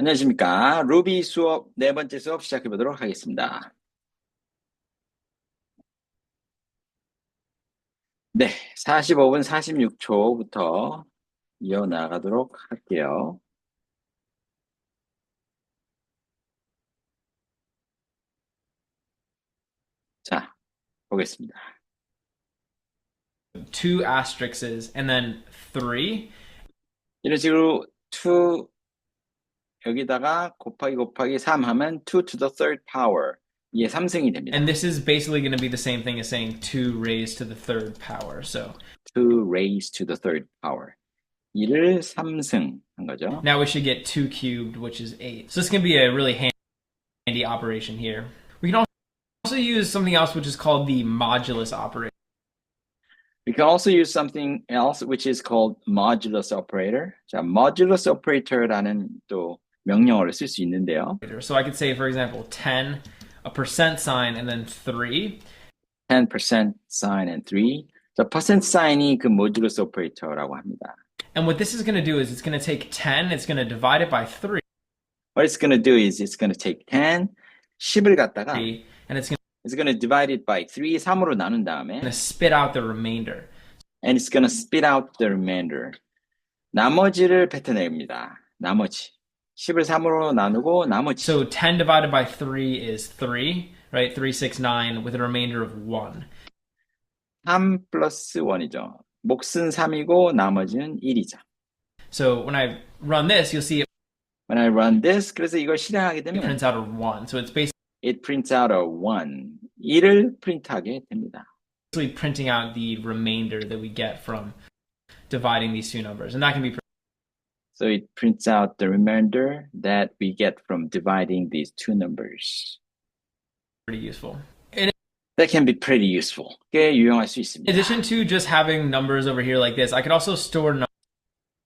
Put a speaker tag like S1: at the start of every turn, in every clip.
S1: 안녕하십니까. 루비 수업 네 번째 수업 시작해 보도록 하겠습니다. 네, 45분 46초부터 이어나가도록 할게요. 자, 보겠습니다.
S2: Two asterisks and then three.
S1: 이런 식으로 2 여기다가 곱하기 3 하면 2 to the third power. 이게 3승이
S2: And
S1: 됩니다.
S2: this is basically going to be the same thing as saying 2 raised to the third power. So
S1: 2 raised to the third power. 이를 3승 한 거죠.
S2: now we should get 2 cubed, which is 8. So this can be a really handy operation here. We can also use something else, which is called the modulus operator.
S1: We can also use something else which is called modulus operator. 자, modulus operator라는 또 명령어를 쓸 수 있는데요.
S2: So I could say, for example, 10, a percent sign, and then 3.
S1: 10% sign and 3. 자, percent sign이 그 modulus operator라고 합니다.
S2: And what this is going to do is it's going to take 10, it's going to divide it by 3.
S1: What it's going to do is it's going to take 10, 10을 갖다가
S2: And
S1: it's going to divide it by 3, 3으로 나눈 다음에
S2: going to spit out the remainder.
S1: and it's going to spit out the remainder. 나머지를 뱉어냅니다. 나머지. 10을 3으로 나누고 나머지.
S2: So 10 divided by 3 is 3, right? 3, 6, 9 with a remainder of 1.
S1: 3 플러스 1이죠. 몫은 3이고 나머지는 1이죠.
S2: So when I run this, you'll see it
S1: When I run this, 그래서 이걸 실행하게 되면
S2: prints out a 1. So it's
S1: it prints out a 1. 1을 프린트하게 됩니다.
S2: basically printing out the remainder that we get from dividing these two numbers. And that can be
S1: So it prints out the remainder that we get from dividing these two numbers.
S2: pretty useful.
S1: That can be pretty useful. 꽤 유용할 수
S2: In
S1: 있습니다.
S2: addition to just having numbers over here like this, I could also store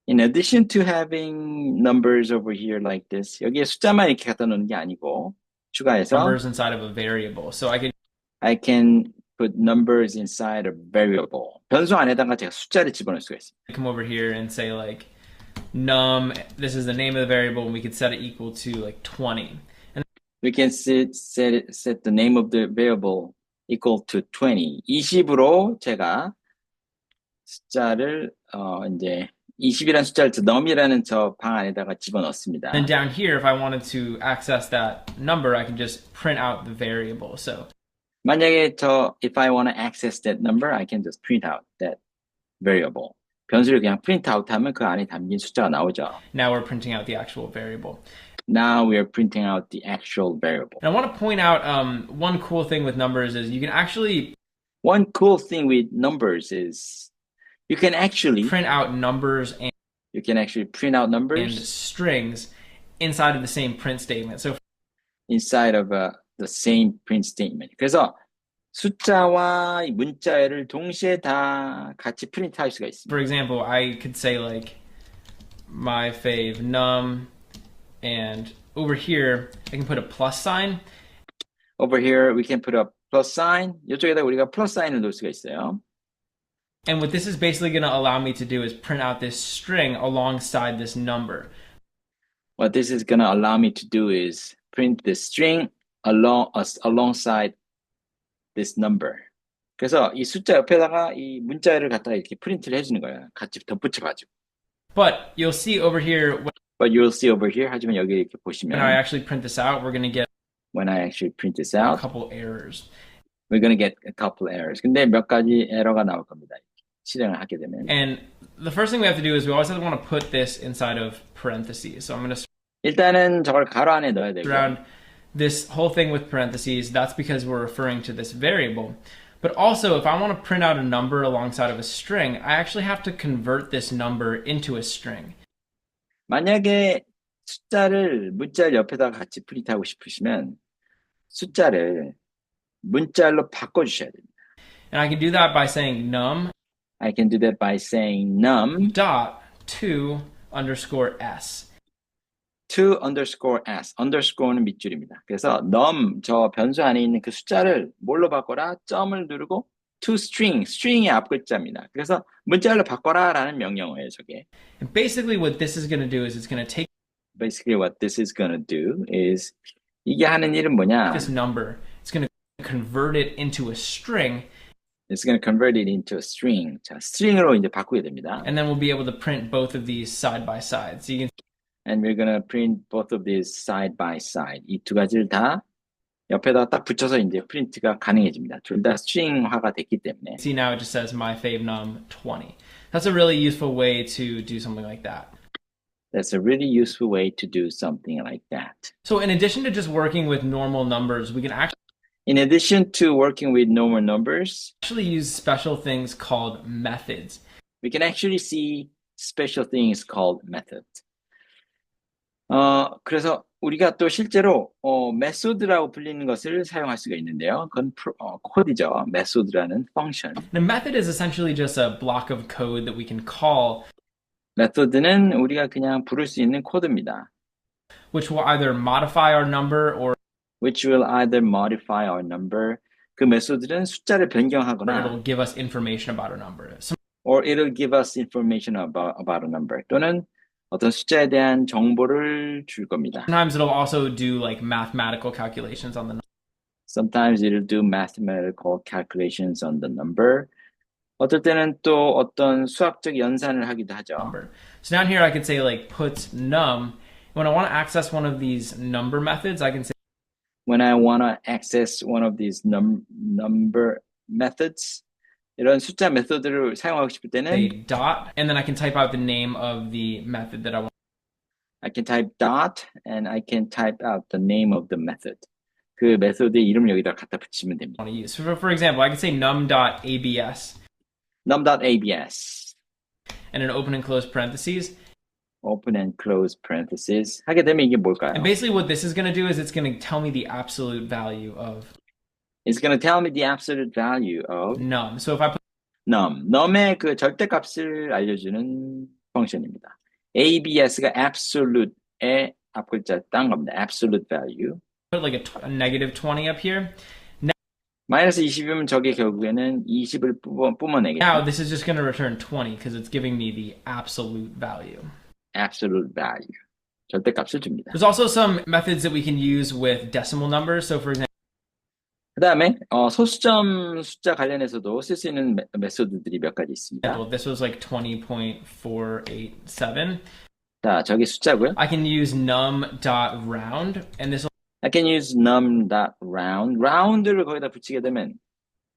S1: In addition to having numbers over here like this, 여기에 숫자만 이렇게 갖다 놓는 게 아니고 추가해서
S2: numbers inside of a variable. So I could
S1: I can put numbers inside a variable. 변수 안에다가 제가 숫자를 집어넣을 수가 있습니다.
S2: come over here and say like num, this is the name of the variable, and we could set it equal to like 20.
S1: We can set the name of the variable equal to 20. 20으로 제가 숫자를 이제 20이라는 숫자를 num이라는 저 방 안에다가 집어넣습니다.
S2: And down here, if I wanted to access that number, I can just print out the variable. So
S1: 만약에 if I want to access that number, I can just print out that variable. 변수를 그냥 print out 하면 그 안에 담긴 숫자가 나오죠.
S2: now we're printing out the actual variable.
S1: Now we are printing out the actual variable.
S2: And I want to point out one cool thing with numbers is you can actually
S1: One cool thing with numbers is you can actually
S2: print out numbers and
S1: print out numbers
S2: strings inside of the same print statement. So
S1: inside of the same print statement. 그래서 숫자와 문자를 동시에 다 같이 프린트할 수가 있습니다.
S2: for example, I could say like my fave num, and over here I can put a plus sign.
S1: Over here we can put a plus sign. 이쪽에다 우리가 플러스 사인을 놓을 수가 있어요.
S2: And what this is basically going to allow me to do is print out this string alongside this number.
S1: What this is going to allow me to do is print the string alongside this number. 그래서 이 숫자 옆에다가 이 문자를 갖다가 이렇게 프린트를 해주는 거예요. 같이 덧붙여가지고.
S2: But you'll see over here
S1: But you'll see over here. 하지만 여기 이렇게 보시면
S2: when I actually print this out, we're going to get
S1: when I actually print this
S2: a
S1: out,
S2: couple errors.
S1: we're going to get a couple errors. 근데 몇 가지 에러가 나올 겁니다. 실행을 하게 되면.
S2: And the first thing we have to do is we always have to want to put this inside of parentheses. So I'm going to
S1: 일단은 저걸 가로 안에 넣어야 되고.
S2: surround this whole thing with parentheses. That's because we're referring to this variable. But also, if I want to print out a number alongside of a string, I actually have to convert this number into a string.
S1: 만약에 문자를 옆에다가 같이 프린트하고 싶으시면 숫자를 문자로 바꿔주셔야 됩니다.
S2: And I can do that by saying num
S1: I can do that by saying num
S2: dot to underscore s.
S1: to underscore s. underscore는 밑줄입니다. 그래서 num 저 변수 안에 있는 그 숫자를 뭘로 바꿔라? 점을 누르고 to string의 앞 글자입니다. 그래서 문자로 바꿔라라는 명령어예요, 저게.
S2: And basically what this is going to do is it's going to take
S1: basically what this is gonna do is 이게 하는 일은 뭐냐?
S2: This number, it's going to convert it into a string,
S1: It's gonna convert it into a string. 자, string으로 이제 바꾸게 됩니다.
S2: and then we'll be able to print both of these side by side. So you can
S1: And we're gonna print both of these side by side. 이 두 가지를 다 옆에다 딱 붙여서 이제 프린트가 가능해집니다. 둘 다 string화가 됐기 때문에.
S2: see now it just says my fave num 20. That's a really useful way to do something like that.
S1: That's a really useful way to do something like that.
S2: So in addition to just working with normal numbers, we can
S1: In addition to working with normal numbers,
S2: actually use special things called methods.
S1: we can actually see special things called methods. 그래서 우리가 또 실제로 method라고 불리는 것을 사용할 수가 있는데요. 그건 코드죠. method라는 function.
S2: And a method is essentially just a block of code that we can call,
S1: method는 우리가 그냥 부를 수 있는 코드입니다.
S2: which will either modify our number or
S1: which will either modify our number. 그 method는 숫자를 변경하거나
S2: it'll give us information about our number.
S1: or it'll give us information about a number. 또는 어떤 숫자에 대한 정보를 줄 겁니다.
S2: Sometimes it'll also do like mathematical calculations on the
S1: Sometimes it'll do mathematical calculations on the number. 어떨 때는 또 어떤 수학적 연산을 하기도 하죠.
S2: number. So down here I could say like put num. When I want to access one of these number methods, I can say
S1: When I want to access one of these number methods, 이런 숫자 메소드를 사용하고 싶을
S2: a
S1: 때는
S2: dot, and then I can type out the name of the method that I want.
S1: I can type dot and I can type out the name of the method. 그 메소드의 이름을 여기다 갖다 붙이면 됩니다.
S2: To use. For example, I could say num.abs
S1: num.abs
S2: and an open and close parentheses.
S1: open and close parentheses 하게 되면 이게 뭘까요?
S2: And basically what this is going to do is it's going to tell me the absolute value of
S1: It's going to tell me the absolute value of
S2: num. So if I put
S1: num의 그 절대값을 알려주는 펑션입니다. abs가 absolute의 앞글자 딴 겁니다. absolute value.
S2: like a negative 20 up here,
S1: 마이너스 20이면 저게 결국에는 20을 뿜어내겠죠.
S2: now this is just going to return 20 because it's giving me the absolute value.
S1: absolute value. 절대값을 줍니다.
S2: There's also some methods that we can use with decimal numbers. So for example,
S1: 그 다음에 소수점 숫자 관련해서도 쓸 수 있는 메소드들이 몇 가지 있습니다.
S2: this was like 20.487.
S1: 자, 저기 숫자고요.
S2: I can use num.round, and this will
S1: I can use num.round. round를 거기다 붙이게 되면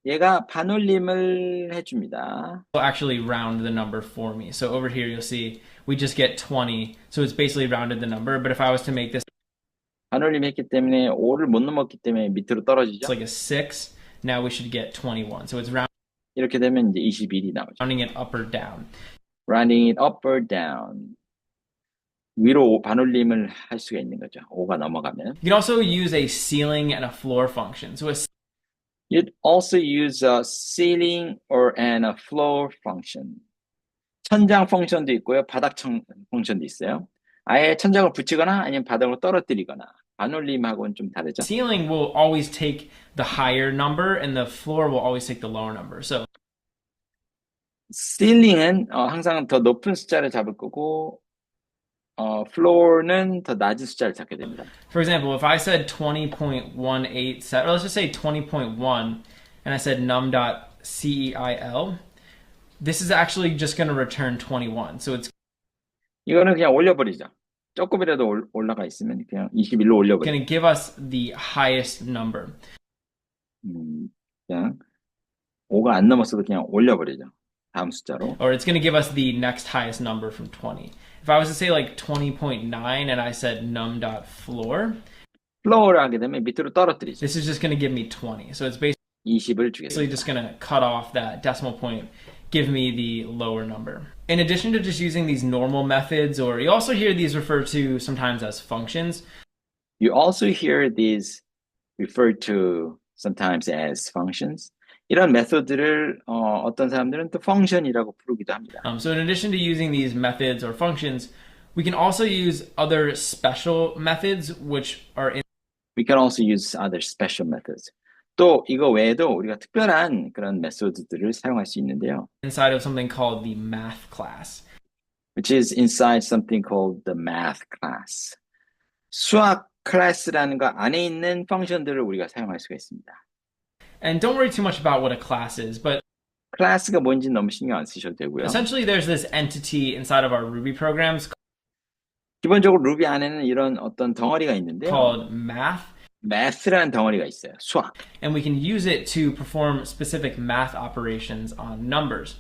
S1: 얘가 반올림을 해줍니다.
S2: actually round the number for me. So over here you'll see we just get 20. So it's basically rounded the number. But if I was to make this
S1: 반올림 했기 때문에 5를 못 넘었기 때문에 밑으로 떨어지죠.
S2: like a 6, now we should get 21. So it's
S1: 이렇게 되면 이제 21이 나오죠.
S2: rounding it up or down.
S1: Rounding it up or down. 위로 반올림을 할 수가 있는 거죠. 5가 넘어가면.
S2: You can also use a ceiling and a floor function. So
S1: You'd also use a ceiling and a floor function. 천장 펑션도 있고요. 바닥 펑션도 있어요. 아예 천장을 붙이거나 아니면 바닥으로 떨어뜨리거나 반올림하고는 좀 다르죠.
S2: ceiling will always take the higher number and the floor will always take the lower number. So
S1: ceiling은 항상 더 높은 숫자를 잡을 거고 floor는 더 낮은 숫자를 잡게 됩니다.
S2: for example, if I said 20.187, or let's just say 20.1, and I said num.ceil, this is actually just going to return 21. So it's
S1: 이거는 그냥 올려버리죠. 조금이라도 올라가 있으면 그냥 21로 올려버리죠.
S2: going to give us the highest number.
S1: 그냥 5가 안 넘었어도 그냥 올려버리죠. 다음 숫자로.
S2: Or it's going to give us the next highest number from 20. If I was to say like 20.9 and I said num.floor,
S1: floor를 하게 되면 밑으로 떨어뜨리죠.
S2: this is just going to give me 20. So it's basically
S1: 20을 주게 됩니다.
S2: just going to cut off that decimal point, give me the lower number. In addition to just using these normal methods, or you also hear these referred to sometimes as functions.
S1: You also hear these referred to sometimes as functions. 이런 메소드를 어떤 사람들은 또 function이라고 부르기도 합니다.
S2: So in addition to using these methods or functions, we can also use other special methods which are in
S1: We can also use other special methods. 또 이거 외에도 우리가 특별한 그런 메소드들을 사용할 수 있는데요.
S2: inside of something called the math class.
S1: which is inside something called the math class. 수학 클래스라는 거 안에 있는 펑션들을 우리가 사용할 수가 있습니다.
S2: And don't worry too much about what a class is, but
S1: 클래스가 뭔지 너무 신경 안 쓰셔도 되고요.
S2: essentially there's this entity inside of our Ruby programs
S1: 기본적으로 루비 안에는 이런 어떤 덩어리가 있는데요.
S2: called math,
S1: math라는 덩어리가 있어요. 수학.
S2: and we can use it to perform specific math operations on numbers.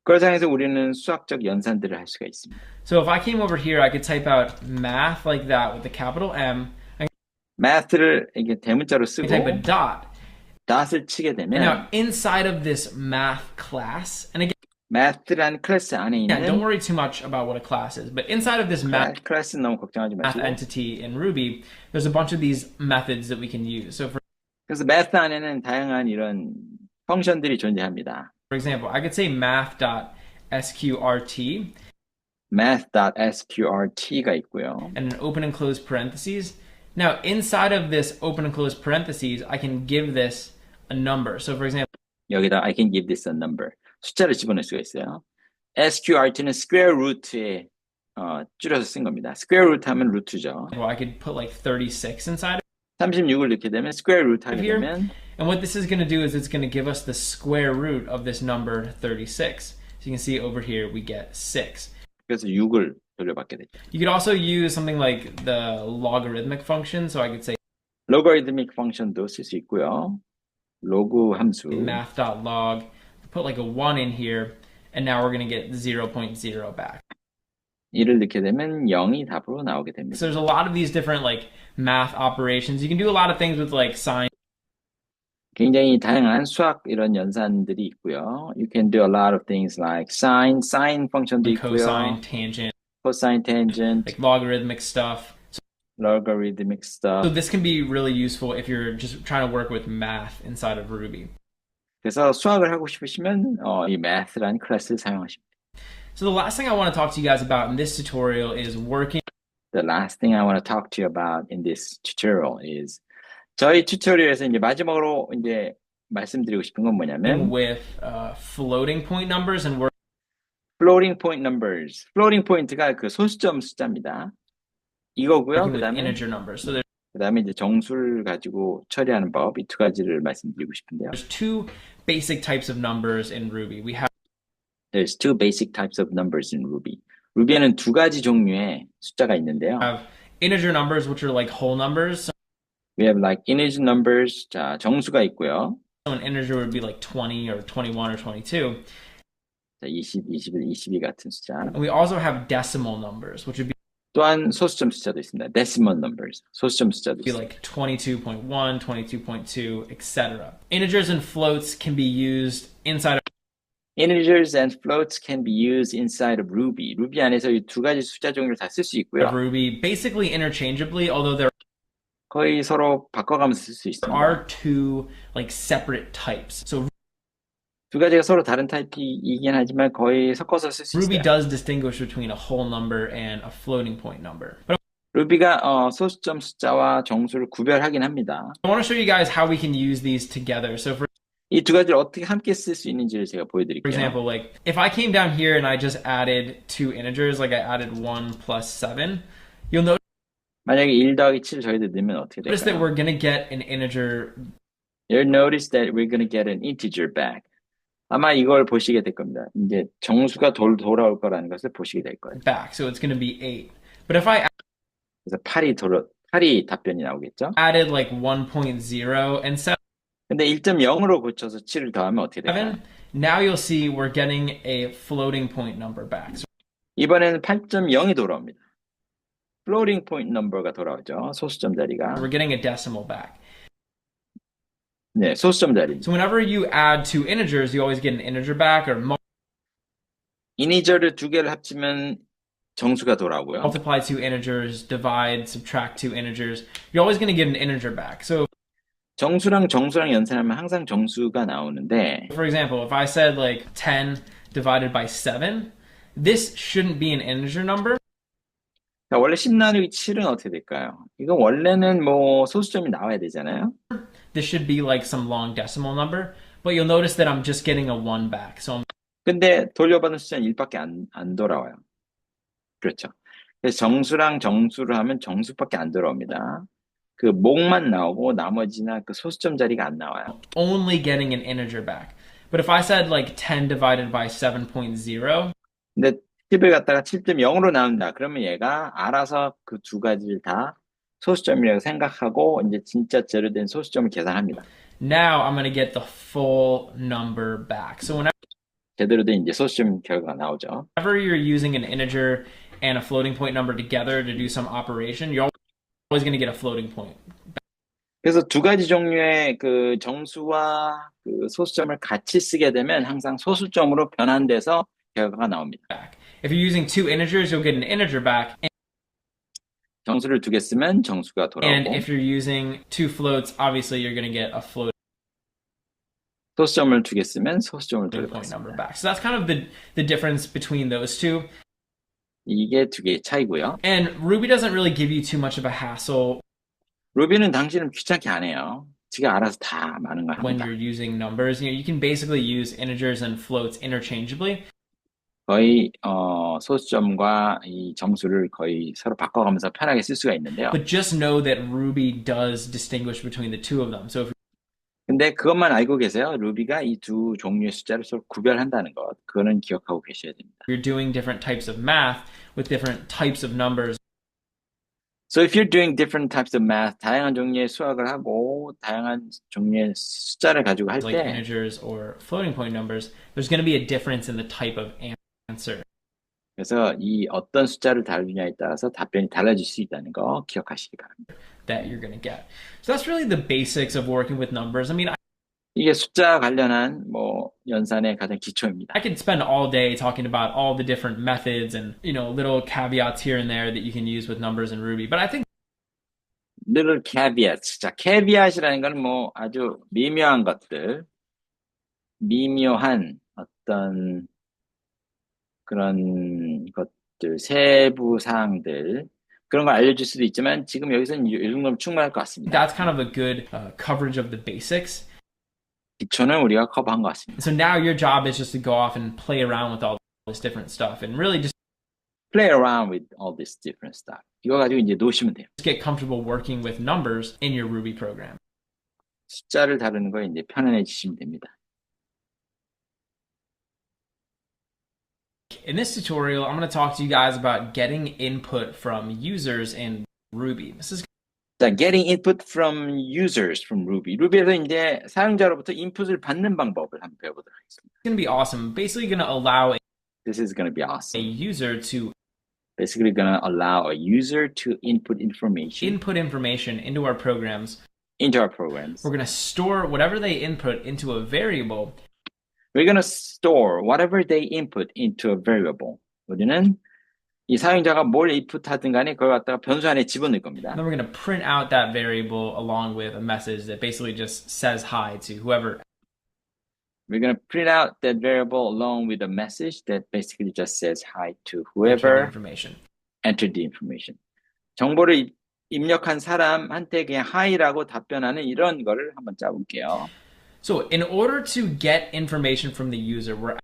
S1: 그걸 사용해서 우리는 수학적 연산들을 할 수가 있습니다.
S2: So if I came over here, I could type out math like that with the capital M. I
S1: math를 이게 대문자로 쓰고
S2: could type a dot.
S1: dot을 치게
S2: And
S1: 되면
S2: now inside of this math class, and again,
S1: math라는 클래스 안에
S2: yeah, don't
S1: 있는
S2: worry too much about what a class is, but inside of this math
S1: 클래스 너무 걱정하지 마시고
S2: entity in Ruby, there's a bunch of these methods that we can use. So
S1: 그래서 math 안에는 다양한 이런 펑션들이 존재합니다.
S2: for example, I could say math.sqrt
S1: math.sqrt가 있고요.
S2: and an open and close parentheses. Now, inside of this open and close parentheses, I can give this a number. So, for example,
S1: 여기다 I can give this a number. 숫자를 집어넣을 수가 있어요. sqrt는 square root에 줄여서 쓴 겁니다. square root 하면 루트죠.
S2: I could put like 36 inside.
S1: 36을 넣게 되면 square root 하게
S2: Here.
S1: 되면
S2: And what this is going to do is it's going to give us the square root of this number 36. So you can see over here we get 6.
S1: 그래서 6을 돌려받게 되죠.
S2: You could also use something like the logarithmic function. So I could say
S1: logarithmic function도 쓸 수 있고요. 로그 함수.
S2: math.log, put like a 1 in here, and now we're going to get 0.0 back.
S1: 이를 넣게 되면 0이 답으로 나오게 됩니다.
S2: So there's a lot of these different like math operations. You can do a lot of things with like sine,
S1: 굉장히 다양한 수학 이런 연산들이 있고요. You can do a lot of things like sine function도 있고요.
S2: cosine, tangent,
S1: cosine, tangent,
S2: like logarithmic stuff.
S1: logarithmic
S2: So
S1: stuff.
S2: this can be really useful if you're just trying to work with math inside of Ruby.
S1: 그래서 수학을 하고 싶으시면 이 math라는 클래스를 사용하십니다.
S2: So the last thing I want to talk to you guys about in this tutorial is working
S1: The last thing I want to talk to you about in this tutorial is 저희 튜토리얼에서 이제 마지막으로 이제 말씀드리고 싶은 건 뭐냐면
S2: with floating point numbers and work
S1: floating point numbers. floating point가 그 소수점 숫자입니다. 이거고요.
S2: with
S1: 그다음에
S2: integer numbers. So
S1: 그다음에 이제 정수를 가지고 처리하는 법, 이 두 가지를 말씀드리고 싶은데요.
S2: there's two basic types of numbers in Ruby. We have
S1: There's two basic types of numbers in Ruby. 루비에는 두 가지 종류의 숫자가 있는데요.
S2: integer numbers, which are like whole numbers.
S1: We have like integer numbers. 자, 정수가 있고요.
S2: So an integer would be like 20 or 21 or 22.
S1: 자, 20, 21, 22 같은 숫자.
S2: And we also have decimal numbers, which would
S1: 또한 소수점 숫자도 있습니다. decimal numbers. 소수점 숫자도
S2: be
S1: 있습니다.
S2: like 22.1, 22.2, etc. Integers and floats can be used inside of
S1: Integers and floats can be used inside of Ruby. 루비 안에서 이 두 가지 숫자 종류를 다 쓸 수 있고요.
S2: Ruby basically interchangeably, although there
S1: 거의 서로 바꿔가면서 쓸 수 있습니다.
S2: are two like separate types. So
S1: 두 가지가 서로 다른 타입이긴 하지만 거의 섞어서 쓸 수
S2: Ruby
S1: 있어요.
S2: does distinguish between a whole number and a floating point number. But
S1: 루비가 소수점 숫자와 정수를 구별하긴 합니다.
S2: I want to show you guys how we can use these together. So for
S1: 이 두 가지를 어떻게 함께 쓸 수 있는지를 제가 보여드릴게요.
S2: example, like if I came down here and I just added two integers, like I added 1 plus 7, you'll
S1: 만약에 1 더하기 7 저희들 넣으면 어떻게
S2: notice that
S1: 될까요?
S2: we're going to get an integer.
S1: You'll notice that we're going to get an integer back. 아마 이걸 보시게 될 겁니다. 이제 정수가 돌아올 거라는 것을 보시게 될 거예요.
S2: back. So it's going to be 8. But if I
S1: 그래서 8이 답변이 나오겠죠?
S2: added like 1.0 and 7,
S1: 근데 1.0으로 고쳐서 7을 더하면 어떻게 될까요?
S2: now you'll see we're getting a floating point number back. So
S1: 이번에는 8.0이 돌아옵니다. floating point number가 돌아오죠. 소수점 자리가.
S2: we're getting a decimal back.
S1: 네, 소수점 자리.
S2: So whenever you add two integers, you always get an integer back, or
S1: 이니저를 두 개를 합치면 정수가 돌아오고요.
S2: multiply two integers, divide, subtract two integers. You're always going to get an integer back. So
S1: 정수랑 연산하면 항상 정수가 나오는데
S2: for example, if I said like 10 divided by 7, this shouldn't be an integer number.
S1: 자, 원래 10 나누기 7은 어떻게 될까요? 이건 원래는 뭐 소수점이 나와야 되잖아요.
S2: This should be like some long decimal number. But you'll notice that I'm just getting a 1 back. So I'm
S1: 근데 돌려받은 숫자는 1밖에 안 돌아와요. 그렇죠. 그래서 정수랑 정수를 하면 정수밖에 안 들어옵니다. 그 목만 나오고 나머지나 그 소수점 자리가 안 나와요.
S2: only getting an integer back. But if I said like 10 divided by 7.0,
S1: 근데 10을 갖다가 7.0으로 나온다. 그러면 얘가 알아서 그 두 가지를 다 소수점이라고 생각하고 이제 진짜 제로된 소수점을 계산합니다.
S2: now I'm going to get the full number back. So
S1: 제대로 된 이제 소수점 결과가 나오죠.
S2: whenever you're using an integer and a floating point number together to do some operation, you're always going to get a floating point.
S1: 그래서 두 가지 종류의 그 정수와 그 소수점을 같이 쓰게 되면 항상 소수점으로 변환돼서 결과가 나옵니다.
S2: Back. If you're using two integers, you'll get an integer back.
S1: 정수를 두 개 쓰면 정수가
S2: And
S1: 돌아오고
S2: if you're using two floats, obviously you're going to get a floating
S1: 소수점을 두 개 쓰면 소수점을
S2: point number
S1: 돌려받습니다.
S2: back. So that's kind of the difference between those two.
S1: 이게 두 개의 차이고요.
S2: And Ruby doesn't really give you too much of a hassle
S1: 루비는 당신은 귀찮게 안 해요. 지가 알아서 다 많은 걸
S2: when
S1: 합니다.
S2: you're using numbers. You can basically use integers and floats interchangeably.
S1: 거의 소수점과 이 정수를 거의 서로 바꿔가면서 편하게 쓸 수가 있는데요.
S2: But just know that Ruby does distinguish between the two of them. So if
S1: 근데 그것만 알고 계세요. 루비가 이 두 종류의 숫자를 서로 구별한다는 것. 그거는 기억하고 계셔야 됩니다.
S2: you're doing different types of math with different types of numbers,
S1: So if you're doing different types of math, 다양한 종류의 수학을 하고 다양한 종류의 숫자를 가지고 할
S2: like
S1: 때
S2: integers or floating point numbers, there's going to be a difference in the type of answer.
S1: 그래서 이 어떤 숫자를 다루냐에 따라서 답변이 달라질 수 있다는 거 기억하시기 바랍니다.
S2: That you're going to get. So that's really the basics of working with numbers. I mean,
S1: 이게 숫자 관련한 뭐 연산의 가장 기초입니다.
S2: I could spend all day talking about all the different methods and, little caveats here and there that you can use with numbers in Ruby. But I think
S1: little caveats. 자, caveat이라는 건 뭐 아주 미묘한 것들, 미묘한 어떤 그런 것들, 세부 사항들 그런 걸 알려줄 수도 있지만 지금 여기서는 이 정도면 충분할 것 같습니다.
S2: that's kind of a good coverage of the basics.
S1: 기초는 우리가 커버한 것 같습니다.
S2: So now your job is just to go off and play around with all this different stuff and really just
S1: Play around with all this different stuff. 이거 가지고 이제 놓으시면 돼요.
S2: get comfortable working with numbers in your Ruby program.
S1: 숫자를 다루는 거에 이제 편안해지시면 됩니다.
S2: In this tutorial, I'm going to talk to you guys about getting input from users in Ruby. This is
S1: 자, getting input from users from Ruby. 루비에서 이제 사용자로부터 인풋을 받는 방법을 한번 배워보도록 하겠습니다.
S2: going to be awesome. Basically going to allow
S1: This is going to be
S2: a
S1: awesome.
S2: user to
S1: Basically going to allow a user to input information
S2: input information into our programs.
S1: into our programs.
S2: We're going to store whatever they input into a variable.
S1: We're going to store whatever they input into a variable. 우리는 이 사용자가 뭘 인풋하든 간에 그걸 갖다가 변수 안에 집어넣을 겁니다.
S2: Then we're going to print out that variable along with a message that basically just says hi to whoever.
S1: We're going to print out that variable along with a message that basically just says hi to
S2: entered
S1: whoever
S2: information.
S1: entered the information. 정보를 입력한 사람한테 그냥 hi라고 답변하는 이런 거를 한번 짜볼게요.
S2: So in order to get information from the user, we're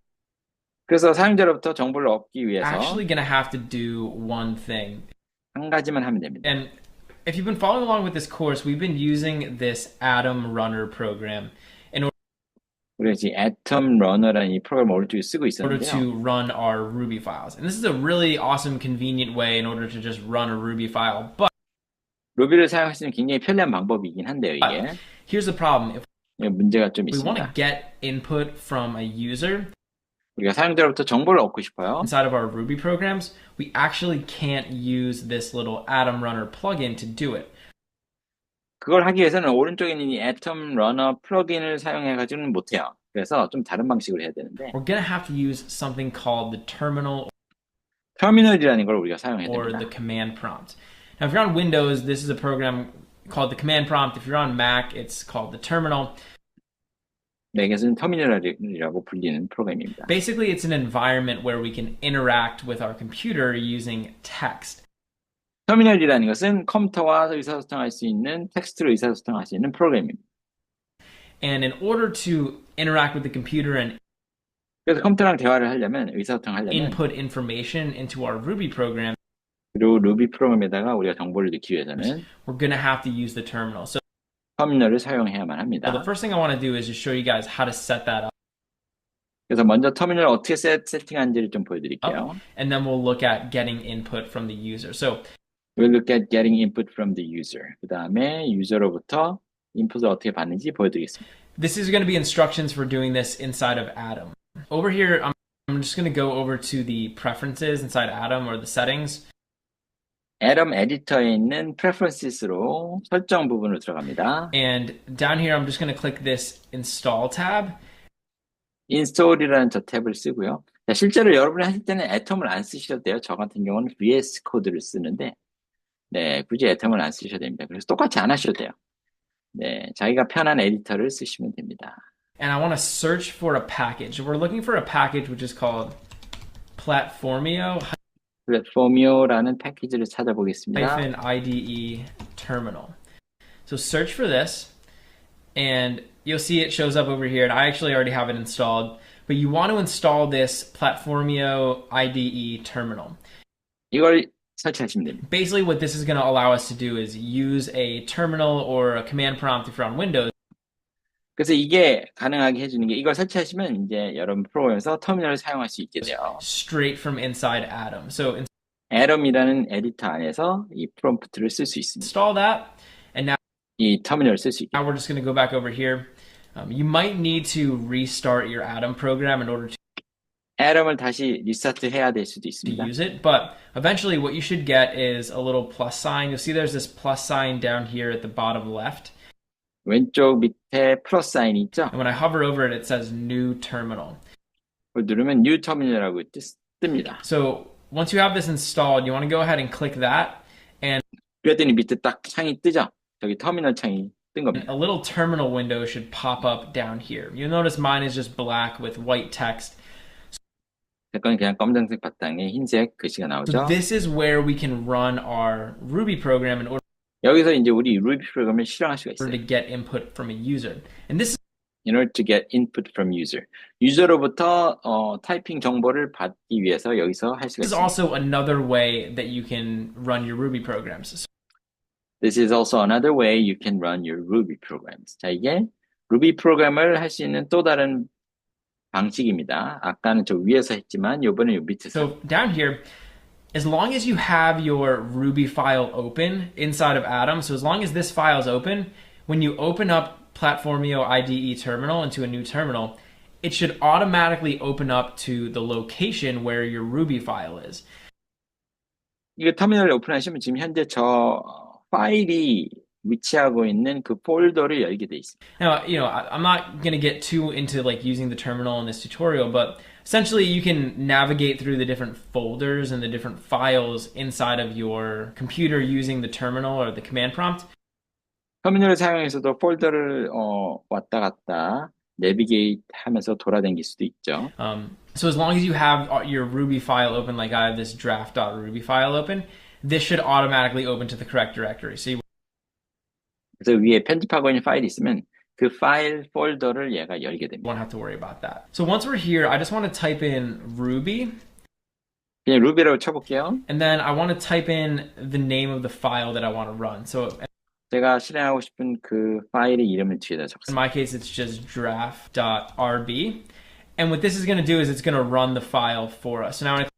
S1: 그래서 사용자로부터 정보를 얻기 위해서
S2: actually going to have to do one thing.
S1: 한 가지만 하면 됩니다.
S2: And if you've been following along with this course, we've been using this Atom Runner program in
S1: 우리가 지금 Atom Runner라는 이 프로그램을 오른쪽에 쓰고
S2: order
S1: 있었는데요.
S2: to run our Ruby files. And this is a really awesome, convenient way in order to just run a Ruby file. But
S1: 루비를 사용할 수 있는 굉장히 편리한 방법이긴 한데요, 이게.
S2: here's the problem. If
S1: 문제가 좀
S2: we want to
S1: 있습니다.
S2: get input from a user
S1: 우리가 사용자로부터 정보를 얻고 싶어요.
S2: inside of our Ruby programs, we actually can't use this little Atom Runner plugin to do it.
S1: 그걸 하기 위해서는 오른쪽에 있는 이 Atom Runner 플러그인을 사용해가지고는 못해요. 그래서 좀 다른 방식으로 해야 되는데
S2: We're going to have to use something called the terminal
S1: 터미널이라는 걸 우리가 사용해야
S2: or
S1: 됩니다.
S2: the command prompt. Now, if you're on Windows, this is a program called the command prompt. If you're on Mac, it's called the terminal.
S1: 맥에서는 터미널이라고 불리는 프로그램입니다.
S2: Basically, it's an environment where we can interact with our computer using text.
S1: 터미널이라는 것은 컴퓨터와 의사소통할 수 있는 텍스트로 의사소통할 수 있는 프로그램입니다.
S2: And in order to interact with the computer and
S1: 그래서 컴퓨터랑 대화를 하려면, 의사소통을 하려면,
S2: input information into our Ruby program,
S1: 그리고 루비 프로그램에다가 우리가 정보를 넣기 위해서는
S2: we're going to have to use the terminal. So
S1: 터미널을 사용해야만
S2: the
S1: 합니다.
S2: first thing I want to do is just show you guys how to set that
S1: 그래서 먼저 터미널을 어떻게 세팅하는지를 좀
S2: up,
S1: 보여드릴게요.
S2: and then we'll look at getting input from the user. So
S1: We'll look at getting input from the user. 그 다음에 유저로부터 인풋을 어떻게 받는지 보여드리겠습니다.
S2: this is going to be instructions for doing this inside of Atom. Over here, I'm just going to go over to the preferences inside Atom or the settings.
S1: Atom 에디터에 있는 preferences로 설정 부분으로 들어갑니다.
S2: And down here, I'm just going to click this install tab.
S1: install이라는 저 탭을 쓰고요. 자, 실제로 여러분이 하실 때는 애텀을 안 쓰셔도 돼요. 저 같은 경우는 VS 코드를 쓰는데, 네, 굳이 애텀을 안 쓰셔도 됩니다. 그래서 똑같이 안 하셔도 돼요. 네, 자기가 편한 에디터를 쓰시면 됩니다.
S2: And I want to search for a package. We're looking for a package which is called Platformio
S1: 플랫포미오라는 패키지를 찾아보겠습니다.
S2: IDE terminal. So search for this, and you'll see it shows up over here. And I actually already have it installed, but you want to install this Platformio IDE terminal.
S1: 이걸 설치하시면 됩니다.
S2: Basically, what this is going to allow us to do is use a terminal or a command prompt if you're on Windows.
S1: 그래서 이게 가능하게 해주는 게 이걸 설치하시면 이제 여러분 프로그램에서 터미널을 사용할 수 있게 돼요.
S2: Straight from inside Atom. So
S1: Atom이라는 에디터 안에서 이 프롬프트를 쓸 수 있습니다.
S2: install that, and now
S1: 이 터미널을 쓸 수 있게.
S2: we're just going to go back over here. You might need to restart your Atom program in order to
S1: Atom을 다시 리스타트 해야 될 수도 있습니다.
S2: use it, but eventually what you should get is a little plus sign. You'll see there's this plus sign down here at the bottom left.
S1: 왼쪽 밑에 플러스 사인이 있죠?
S2: And when I hover over it, it says new terminal.
S1: 그걸 누르면 new terminal이라고 뜹니다.
S2: So once you have this installed, you want to go ahead and click that, and
S1: 그랬더니 밑에 딱 창이 뜨죠? 저기 터미널 창이 뜬 겁니다.
S2: a little terminal window should pop up down here. You'll notice mine is just black with white text.
S1: 제 건 그냥 검정색 바탕에 흰색 글씨가
S2: So
S1: 나오죠?
S2: this is where we can run our Ruby program in order
S1: 여기서 이제 우리 루비 프로그램을 실행할 수가
S2: to
S1: 있어요.
S2: get input from a user. And this
S1: In order to get input from user. 유저로부터 타이핑 정보를 받기 위해서 여기서 할 수가
S2: is
S1: 있습니다.
S2: also another way that you can run your Ruby programs. So
S1: This is also another way you can run your Ruby programs. 자, 이게 루비 프로그램을 할 수 있는 또 다른 방식입니다. 아까는 저 위에서 했지만 이번에 요 밑에서.
S2: So down here, as long as you have your Ruby file open inside of Atom, so as long as this file is open, when you open up Platformio IDE terminal into a new terminal, it should automatically open up to the location where your Ruby file is.
S1: 이거 터미널을 오픈하시면 지금 현재 저 파일이 위치하고 있는 그 폴더를 열게 돼 있습니다.
S2: Now, I'm not going to get too into like using the terminal in this tutorial, but essentially you can navigate through the different folders and the different files inside of your computer using the terminal or the command prompt.
S1: 터미널을 사용해서도 폴더를 왔다 갔다 내비게이트 하면서 돌아다닐 수도 있죠.
S2: So as long as you have your Ruby file open, like I have this draft.ruby file open, this should automatically open to the correct directory. So you
S1: 그래서 위에 편집하고 있는 파일이 있으면 그 파일 폴더를 얘가 열게 됩니다.
S2: won't have to worry about that. So once we're here, I just want to type in Ruby,
S1: 그냥 루비라고 쳐볼게요.
S2: and then I want to type in the name of the file that I want to run. So
S1: 제가 실행하고 싶은 그 파일의 이름을 뒤에다
S2: in
S1: 적습니다.
S2: my case, it's just draft.rb. And what this is going to do is it's going to run the file for us. So now when I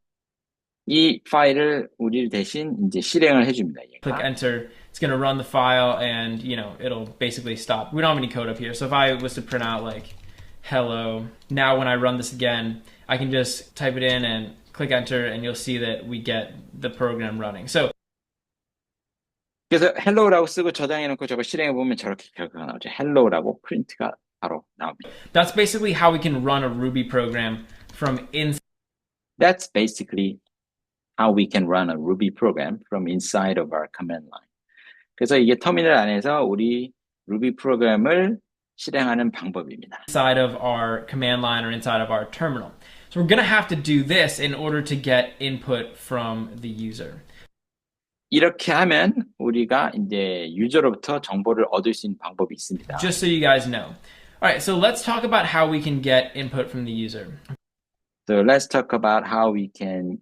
S1: 이 파일을 우리 대신 이제 실행을 해줍니다.
S2: click
S1: 얘가.
S2: enter, it's going to run the file, and it'll basically stop. We don't have any code up here, so if I was to print out like hello, now when I run this again, I can just type it in and click enter, and you'll see that we get the program running. So
S1: 그래서 hello라고 쓰고 저장해놓고 저거 실행해보면 저렇게 결과가 나오죠. hello라고 프린트가 바로 나옵니다.
S2: that's basically how we can run a Ruby program from inside
S1: That's basically how we can run a Ruby program from inside of our command line. 그래서 이게 터미널 안에서 우리 Ruby 프로그램을 실행하는 방법입니다.
S2: of our command line or inside of our terminal. So we're going to have to do this in order to get input from the user.
S1: 이렇게 하면 우리가 이제 유저로부터 정보를 얻을 수 있는 방법이 있습니다.
S2: Just so you guys know. All right, so let's talk about how we can get input from the user.
S1: So let's talk about how we can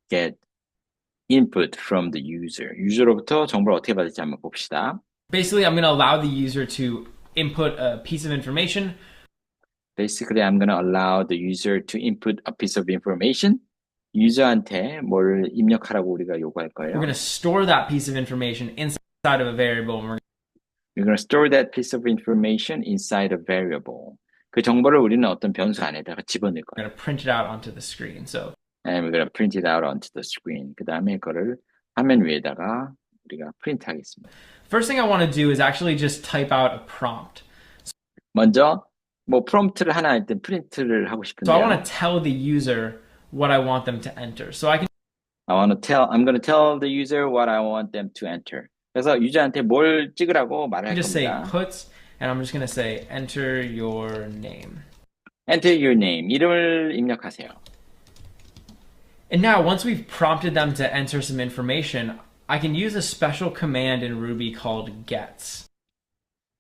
S1: get input from the user. 유저로부터 정보를 어떻게 받을지 한번 봅시다.
S2: Basically, I'm going to allow the user to input a piece of information.
S1: Basically, I'm going to allow the user to input a piece of information. 유저한테 뭘 입력하라고 우리가 요구할
S2: We're
S1: 거예요.
S2: going to store that piece of information inside of a variable. And
S1: We're going to store that piece of information inside a variable. 그 정보를 우리는 어떤 변수 안에다가 집어넣을
S2: we're
S1: 거예요.
S2: going to print it out onto the screen. So
S1: And we're going to print it out onto the screen. 그 다음에 그거를 화면 위에다가 우리가 프린트하겠습니다.
S2: first thing I want to do is actually just type out a prompt.
S1: 먼저 뭐 프롬프트를 하나 일단 프린트를 하고
S2: So I want
S1: 싶은데요.
S2: to tell the user what I want them to enter. So I can
S1: I'm going to tell the user what I want them to enter. 그래서 유저한테 뭘 찍으라고 말을 할
S2: just say
S1: 겁니다.
S2: puts, and I'm just going to say enter your name.
S1: Enter your name. 이름을 입력하세요.
S2: And now, once we've prompted them to enter some information, I can use a special command in Ruby called gets.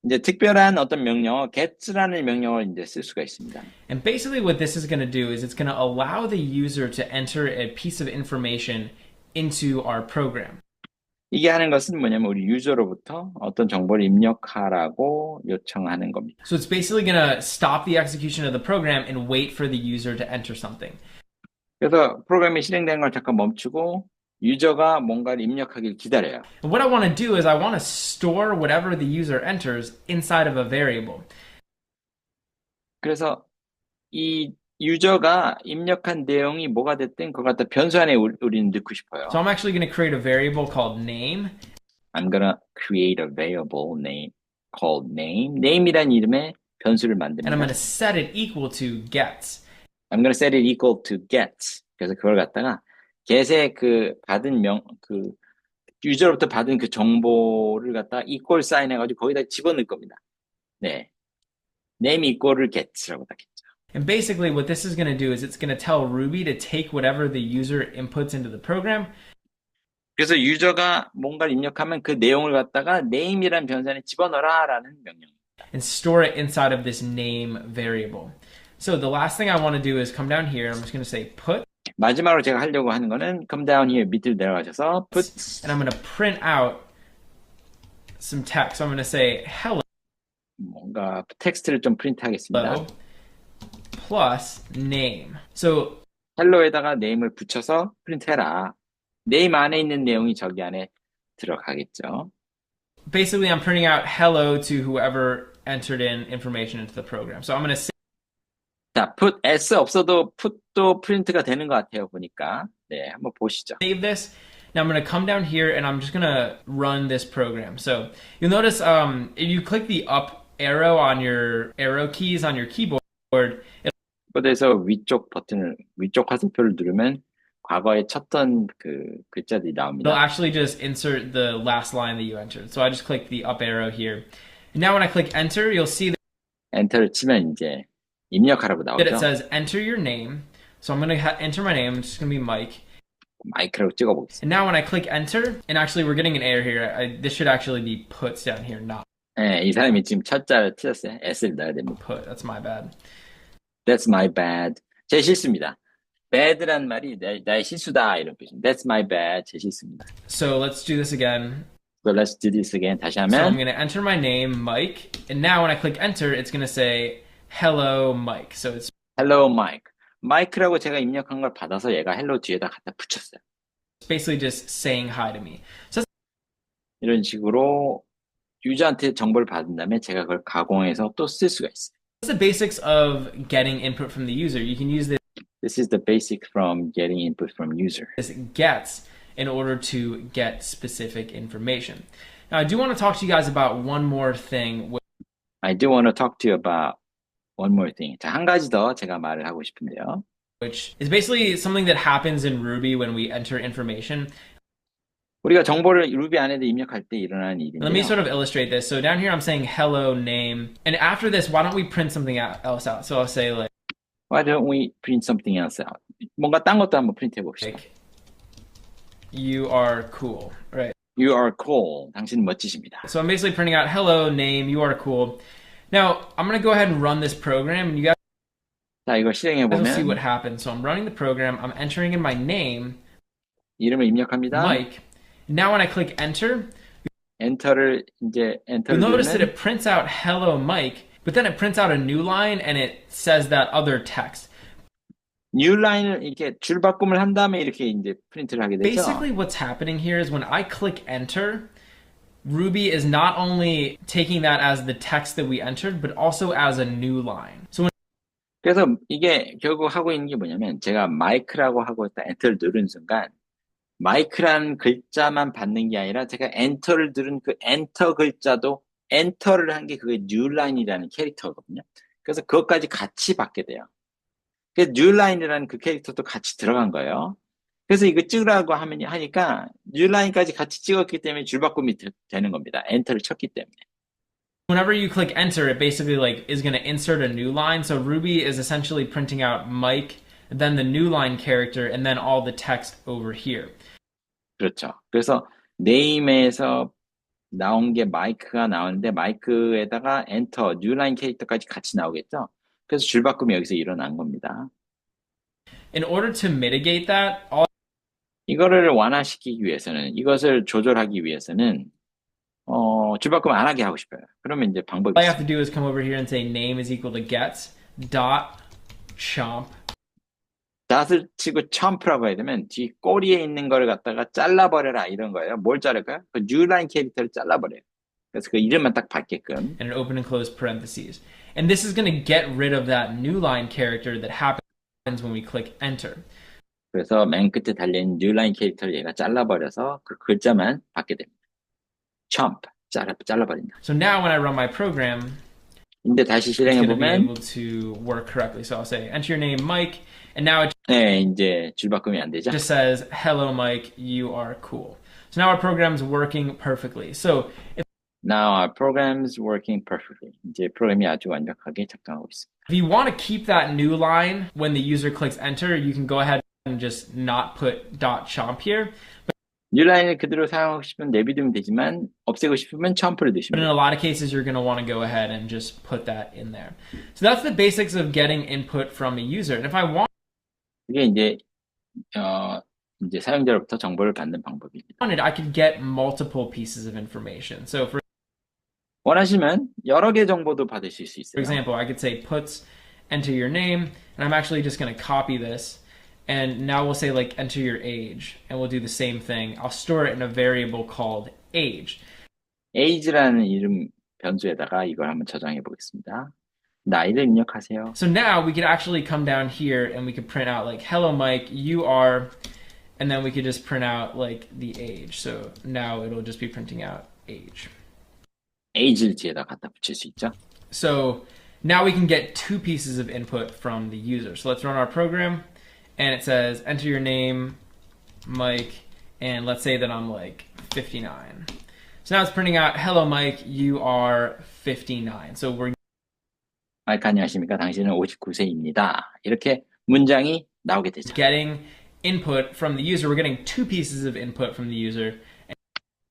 S1: 이제 특별한 어떤 명령, get라는 명령을 이제 쓸 수가 있습니다.
S2: And basically what this is going to do is it's going to allow the user to enter a piece of information into our program.
S1: 이게 하는 것은 뭐냐면 우리 유저로부터 어떤 정보를 입력하라고 요청하는 겁니다.
S2: So it's basically going to stop the execution of the program and wait for the user to enter something.
S1: 그래서 프로그램이 실행되는 걸 잠깐 멈추고 유저가 뭔가를 입력하길 기다려요.
S2: And what I want to do is I want to store whatever the user enters inside of a variable.
S1: 그래서 이 유저가 입력한 내용이 뭐가 됐든 그걸 갖다 변수 안에 우리는 넣고 싶어요.
S2: So I'm actually going to create a variable called name.
S1: I'm gonna create a variable name called name. name이란 이름의 변수를
S2: And I'm
S1: 만듭니다.
S2: going to set it equal to gets.
S1: I'm gonna set it equal to get. 그래서 그걸 갖다가 get의 그 받은 그 유저로부터 받은 그 정보를 갖다 equal sign 해가지고 거기다 집어넣을 겁니다. 네. name equal을 get라고 하겠죠.
S2: And basically what this is going to do is it's going to tell Ruby to take whatever the user inputs into the program.
S1: 그래서 유저가 뭔가를 입력하면 그 내용을 갖다가 name이라는 변수 안에 집어넣어라라는 명령.
S2: And store it inside of this name variable. So the last thing I want to do is come down here. I'm just going to say put.
S1: 마지막으로 제가 하려고 하는 거는 come down here 밑으로 내려가셔서 put
S2: And I'm going to print out some text. So I'm going to say hello
S1: 뭔가 텍스트를 좀 프린트하겠습니다.
S2: plus name. So
S1: 헬로에다가 name을 붙여서 프린트해라. name 안에 있는 내용이 저기 안에 들어가겠죠.
S2: basically I'm printing out hello to whoever entered in information into the program. So I'm going to
S1: 자, put s 없어도 put도 프린트가 되는 것 같아요, 보니까. 네, 한번 보시죠.
S2: save this. Now I'm going to come down here and I'm just going to run this program. So you'll notice if you click the up arrow on your arrow keys on your keyboard,
S1: 그래서 위쪽 버튼을, 위쪽 화살표를 누르면 과거에 쳤던 그 글자들이
S2: they'll
S1: 나옵니다.
S2: actually just insert the last line that you entered. So I just click the up arrow here. And now when I click enter, you'll see
S1: 엔터를 치면 이제 입력하라고
S2: that it
S1: 나오죠.
S2: says enter your name. So I'm going to enter my name. It's just going to be Mike.
S1: 마이크라고 찍어보겠습니다.
S2: And now when I click enter, and actually we're getting an error here. This should actually be puts down here, not
S1: 네, 이 사람이 지금 첫 자를 틀렸어요. s를 넣어야 됩니다.
S2: put. That's my bad.
S1: That's my bad. 제 실수입니다. bad란 말이 나의 실수다 이런 뜻입니다. That's my bad. 제 실수입니다.
S2: So let's do this again.
S1: So let's do this again. 다시
S2: So I'm
S1: 하면
S2: going to enter my name, Mike. And now when I click enter, it's going to say hello, Mike. So it's
S1: hello Mike. 마이크라고 제가 입력한 걸 받아서 얘가 hello 뒤에다 갖다 붙였어요.
S2: basically just saying hi to me. So
S1: 이런 식으로 유저한테 정보를 받은 다음에 제가 그걸 가공해서 또 쓸 수가 있어요.
S2: that's the basics of getting input from the user. You can use
S1: This is the basic from getting input from user.
S2: this gets in order to get specific information. Now, I do want to talk to you guys about one more thing,
S1: I do want to talk to you about one more thing. 자, 한 가지 더 제가 말을 하고 싶은데요.
S2: which is basically something that happens in Ruby when we enter information.
S1: 우리가 정보를 루비 안에도 입력할 때 일어나는
S2: Let me
S1: 일인데요.
S2: sort of illustrate this. So down here, I'm saying hello name. And after this, why don't we print something else out? So I'll say like,
S1: Why don't we print something else out? 뭔가 딴 것도 한번 프린트해 봅시다.
S2: you are cool, right?
S1: You are cool. 당신 멋지십니다.
S2: So I'm basically printing out hello name, you are cool. Now, I'm going to go ahead and run this program. And you guys
S1: 자, 이걸 실행해
S2: We'll see what
S1: 보면
S2: happens. So I'm running the program. I'm entering in my name,
S1: 이름을 입력합니다.
S2: Mike. Now when I click enter,
S1: 엔터를
S2: you'll notice that
S1: 누르면
S2: it prints out hello Mike, but then it prints out a new line and it says that other text.
S1: 뉴 라인을 이렇게 줄바꿈을 한 다음에 이렇게 이제 프린트를 하게 되죠.
S2: Basically what's happening here is when I click enter, Ruby is not only taking that as the text that we entered, but also as a new line. So when
S1: 그래서 이게 결국 하고 있는 게 뭐냐면 제가 마이크라고 하고 있다 엔터를 누른 순간 마이크라는 글자만 받는 게 아니라 제가 엔터를 누른 그 엔터 글자도 엔터를 한 게 그게 뉴라인이라는 캐릭터거든요. 그래서 그것까지 같이 받게 돼요. 그래서 뉴라인이라는 그 캐릭터도 같이 들어간 거예요. 그래서 이거 찍으라고 하니까 뉴라인까지 같이 찍었기 때문에 줄바꿈이 되는 겁니다. 엔터를 쳤기 때문에.
S2: whenever you click enter, it basically like is going to insert a new line. So Ruby is essentially printing out Mike, then the new line character, and then all the text over here.
S1: 그렇죠. 그래서 네임에서 나온 게 마이크가 나오는데 마이크에다가 엔터, 뉴라인 캐릭터까지 같이 나오겠죠. 그래서 줄바꿈이 여기서 일어난 겁니다.
S2: In order to mitigate that,
S1: 이거를 완화시키기 위해서는 이것을 조절하기 위해서는 줄바꿈 안 하게 하고 싶어요. 그러면 이제 방법이
S2: all I have to
S1: 있습니다.
S2: do is come over here and say name is equal to gets dot chomp.
S1: 닷을 치고 첨프라고 해야 되면 뒤 꼬리에 있는 걸 갖다가 잘라버려라 이런 거예요. 뭘 자를까요? 그 뉴라인 캐릭터를 잘라버려요. 그래서 그 이름만 딱 받게끔.
S2: And an open and close parentheses. And this is going to get rid of that new line character that happens when we click enter.
S1: 그래서 맨 끝에 달려있는 뉴라인 캐릭터를 얘가 잘라버려서 그 글자만 받게 됩니다. chomp, 잘라버린다.
S2: So now when I run my program,
S1: 근데 다시
S2: it's
S1: 실행해
S2: going to be
S1: 보면
S2: able to work correctly. So I'll say enter your name, Mike, and now it
S1: 네, 이제 줄바꿈이 안 되죠.
S2: just says hello, Mike, you are cool. So now our program's working perfectly. So
S1: Now our program's working perfectly. 이제 프로그램이 아주 완벽하게 작동하고 있습니다.
S2: if you want to keep that new line when the user clicks enter, you can go ahead and just not put dot chomp here.
S1: 뉴라인을 그대로 사용하고 싶으면 내비두면 되지만 없애고 싶으면 첨프를
S2: But in
S1: 넣으시면
S2: a lot of cases, you're going to want to go ahead and just put that in there. So that's the basics of getting input from a user. And if I
S1: 이게 이제 사용자로부터 정보를 받는 방법입니다.
S2: wanted, I could get multiple pieces of information. So for
S1: 원하시면 여러 개 정보도 받으실 수 있어요.
S2: example, I could say puts enter your name, and I'm actually just going to copy this. And now we'll say like enter your age, and we'll do the same thing. I'll store it in a variable called age.
S1: age라는 이름 변수에다가 이걸 한번 저장해 보겠습니다. 나이를 입력하세요.
S2: So now we could actually come down here and we could print out like hello Mike, you are, and then we could just print out like the age. So now it'll just be printing out age.
S1: age를 뒤에다 갖다 붙일 수 있죠.
S2: So now we can get two pieces of input from the user. So let's run our program, and it says enter your name, Mike, and let's say that I'm like 59. So now it's printing out hello Mike, you are 59. So we're
S1: 마이크 안녕하십니까? 당신은 59세입니다. 이렇게 문장이 나오게 되죠.
S2: getting input from the user. We're getting two pieces of input from the user,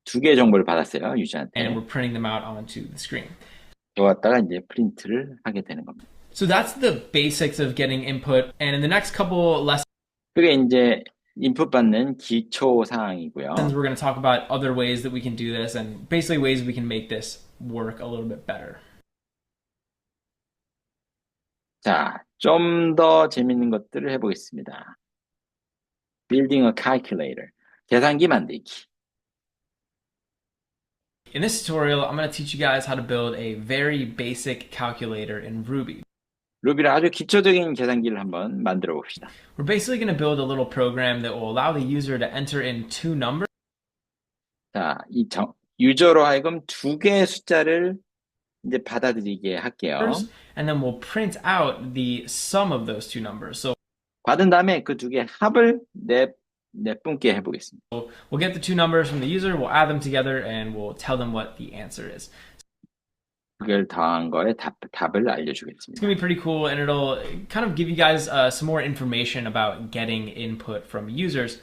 S1: 두 개의 정보를 받았어요,
S2: and
S1: 유저한테.
S2: we're printing them out onto the screen.
S1: 좋았다가 이제 프린트를 하게 되는 겁니다.
S2: So that's the basics of getting input. And in the next couple lessons,
S1: 그게 이제 인풋 받는 기초 사항이고요.
S2: we're going to talk about other ways that we can do this and basically ways we can make this work a little bit better.
S1: 자, 좀 더 재밌는 것들을 해보겠습니다. Building a calculator. 계산기 만들기.
S2: In this tutorial, I'm going to teach you guys how to build a very basic calculator in Ruby.
S1: 루비로 아주 기초적인 계산기를 한번 만들어 봅시다.
S2: We're basically going to build a little program that will allow the user to enter in two numbers.
S1: 자, 유저로 하여금 두 개의 숫자를 이제 받아들이게 할게요.
S2: And then we'll print out the sum of those two numbers. So
S1: 받은 다음에 그 두 개의 합을 내뿜게 해보겠습니다.
S2: we'll get the two numbers from the user, we'll add them together, and we'll tell them what the answer is.
S1: 그걸 더한 거에 답을
S2: It's
S1: 알려주겠습니다.
S2: going to be pretty cool, and it'll kind of give you guys some more information about getting input from users.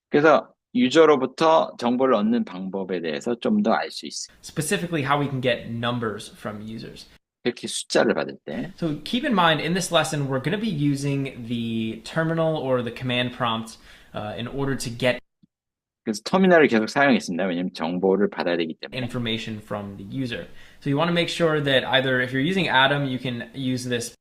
S1: 그래서 유저로부터 정보를 얻는 방법에 대해서 좀 더 알 수 있어요.
S2: Specifically, how we can get numbers from users.
S1: 그렇게 숫자를 받을 때.
S2: So keep in mind, in this lesson, we're going to be using the terminal or the command prompt in order to get
S1: 그래서 터미널을 계속 사용했습니다. 왜냐면 정보를 받아야 되기 때문에.
S2: information from the user. So you want to make sure that either if you're using Atom, you can use this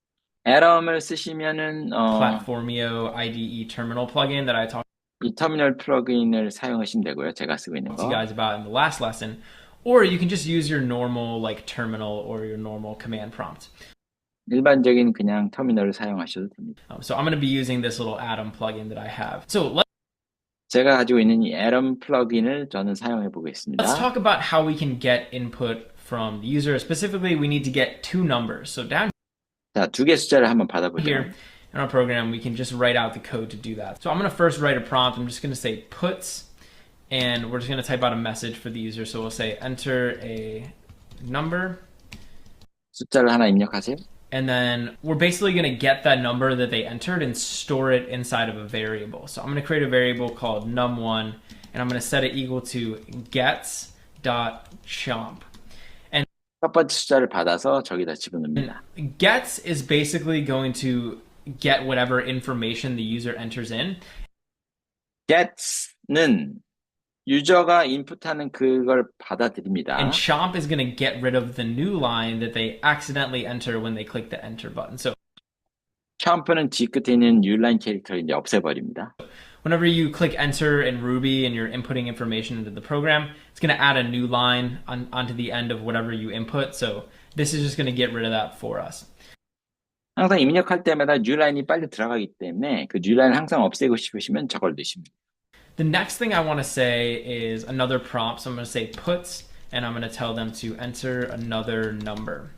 S1: 애럼을 쓰시면은
S2: Platformio IDE terminal plugin that I talked
S1: 이 터미널 플러그인을 사용하시면 되고요. 제가 쓰고 있는
S2: to you
S1: 거.
S2: guys about in the last lesson. Or you can just use your normal like terminal or your normal command prompt.
S1: 일반적인 그냥 터미널을 사용하셔도 됩니다.
S2: So I'm going to be using this little Atom plugin that I have. So let's
S1: 제가 가지고 있는 이 애럼 플러그인을 저는 사용해 보겠습니다.
S2: talk about how we can get input from the user. Specifically, we need to get two numbers. So down
S1: 자, 두 개 숫자를 한번 받아보죠.
S2: here in our program, we can just write out the code to do that. So I'm going to first write a prompt. I'm just going to say puts, and we're just going to type out a message for the user. So we'll say enter a number,
S1: 숫자를 하나 입력하세요.
S2: and then we're basically going to get that number that they entered and store it inside of a variable. So I'm going to create a variable called num1, and I'm going to set it equal to gets.chomp.
S1: 첫 번째 숫자를 받아서 저기다 집어넣습니다.
S2: Gets is basically going to get whatever information the user enters in.
S1: gets는 유저가 인풋하는 그걸 받아들입니다.
S2: And chomp is going to get rid of the new line that they accidentally enter when they click the enter button. So
S1: chomp는 G 끝에 있는 뉴라인 캐릭터를 이제 없애버립니다.
S2: whenever you click enter in Ruby and you're inputting information into the program, it's going to add a new line onto the end of whatever you input. So this is just going to get rid of that for us.
S1: 항상 입력할 때마다 뉴라인이 빨리 들어가기 때문에 그 뉴라인을 항상 없애고 싶으시면 저걸 넣으시면 돼요.
S2: The next thing I want to say is another prompt. So I'm going to say puts, and I'm going to tell them to enter another number.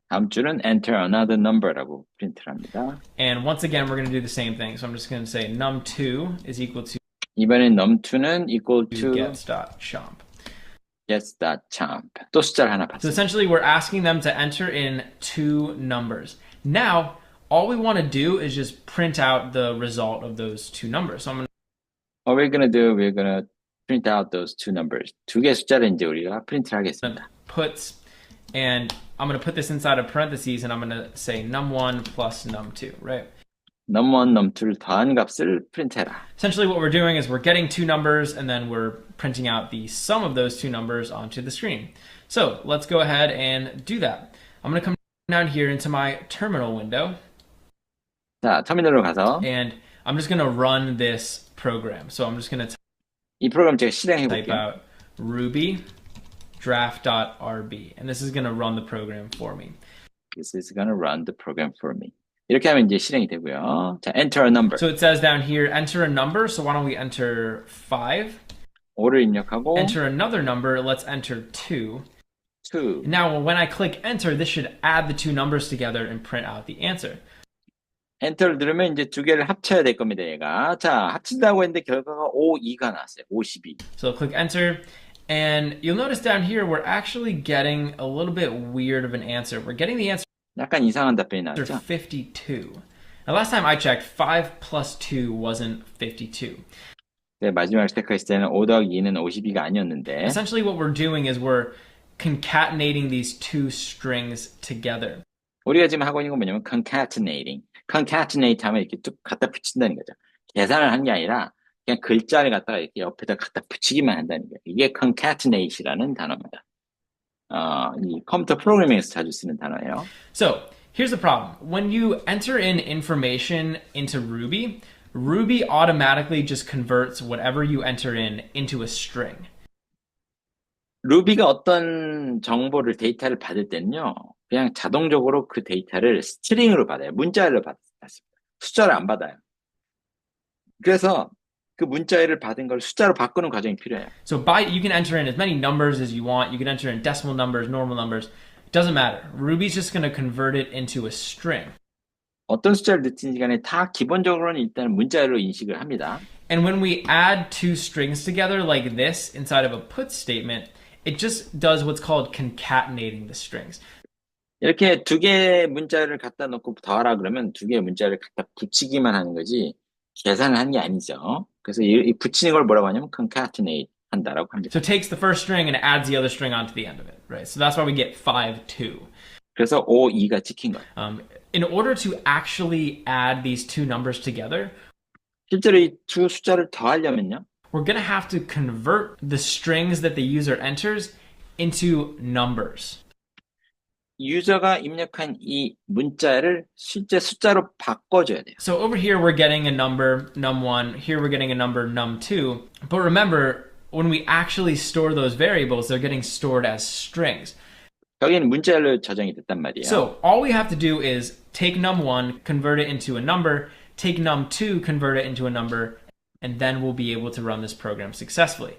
S1: 다음 줄은 enter another number라고 프린트를 합니다.
S2: And once again, we're going to do the same thing. So I'm just going to say num2 is equal to
S1: 이번엔 num2는 equal to
S2: gets.chomp.
S1: gets.chomp. 또 숫자를 하나
S2: So
S1: 받습니다.
S2: essentially, we're asking them to enter in two numbers. Now, all we want to do is just print out the result of those two numbers. So I'm going
S1: What we're gonna do, we're gonna print out those two numbers. 두 개 숫자를 이제 우리가 프린트를 하겠습니다.
S2: to puts, and I'm going to put this inside of parentheses, and I'm going to say num1 plus num2, right?
S1: num1, num2를 더한 값을 프린트해라.
S2: Essentially, what we're doing is we're getting two numbers, and then we're printing out the sum of those two numbers onto the screen. So let's go ahead and do that. I'm going to come down here into my terminal window,
S1: 자, 터미널로 가서
S2: and I'm just going to run this program. So I'm just going to
S1: 이 프로그램 제가 실행해
S2: type
S1: 볼게요.
S2: out ruby draft.rb, and this is going to run the program for me.
S1: This is gonna run the program for me. 이렇게 하면 이제 실행이 되고요. 자, enter a number.
S2: So it says down here, enter a number. So why don't we enter 5?
S1: 5를 입력하고
S2: Enter another number. Let's enter 2.
S1: 2.
S2: Now, when I click enter, this should add the two numbers together and print out the answer.
S1: 엔터를 누르면 이제 두 개를 합쳐야 될 겁니다, 얘가. 자, 합친다고 했는데 결과가 5, 2가 나왔어요. 52.
S2: So click enter. And you'll notice down here, we're actually getting a little bit weird of an answer. We're getting the answer
S1: 약간 이상한 답변이 나왔죠?
S2: 52. Now, last time I checked, 5 plus 2 wasn't 52.
S1: 네, 마지막에 체크했을 때는 5 더하기 2는 52가 아니었는데
S2: Essentially, what we're doing is we're concatenating these two strings together.
S1: 우리가 지금 하고 있는 건 뭐냐면 concatenating. concatenate 하면 이렇게 쭉 갖다 붙인다는 거죠. 계산을 한 게 아니라 그냥 글자를 갖다가 이렇게 옆에다 갖다 붙이기만 한다는 거예요. 이게 concatenate이라는 단어입니다. 이 컴퓨터 프로그래밍에서 자주 쓰는 단어예요.
S2: So, here's the problem. When you enter in information into Ruby, Ruby automatically just converts whatever you enter in into a string.
S1: 루비가 어떤 정보를 데이터를 받을 때는요. 그냥 자동적으로 그 데이터를 스트링으로 받아요. 문자열로 받습니다. 숫자를 안 받아요. 그래서 그 문자열을 받은 걸 숫자로 바꾸는 과정이 필요해요.
S2: So you can enter in as many numbers as you want. You can enter in decimal numbers, normal numbers. It doesn't matter. Ruby's just going to convert it into a string.
S1: 어떤 숫자를 넣든지 간에 다 기본적으로는 일단 문자열로 인식을 합니다.
S2: And when we add two strings together like this inside of a put statement, it just does what's called concatenating the strings.
S1: 이렇게 두 개의 문자를 갖다 놓고 더하라 그러면 두 개의 문자를 갖다 붙이기만 하는 거지 계산을 하는 게 아니죠. 그래서 이 붙이는 걸 뭐라고 하냐면 concatenate 한다라고 합니다.
S2: So it takes the first string and adds the other string onto the end of it, right? So that's why we get 5, 2.
S1: 그래서 5, 2가 찍힌 거예요.
S2: In order to actually add these two numbers together,
S1: 실제로 이 두 숫자를 더하려면요.
S2: we're going to have to convert the strings that the user enters into numbers.
S1: 유저가 입력한 이 문자를 실제 숫자로 바꿔줘야 돼요.
S2: So over here we're getting a number num1, here we're getting a number num2. But remember, when we actually store those variables, they're getting stored as strings.
S1: 여기는 문자로 저장이 됐단 말이에요.
S2: So all we have to do is take num1, convert it into a number, take num2, convert it into a number, and then we'll be able to run this program successfully.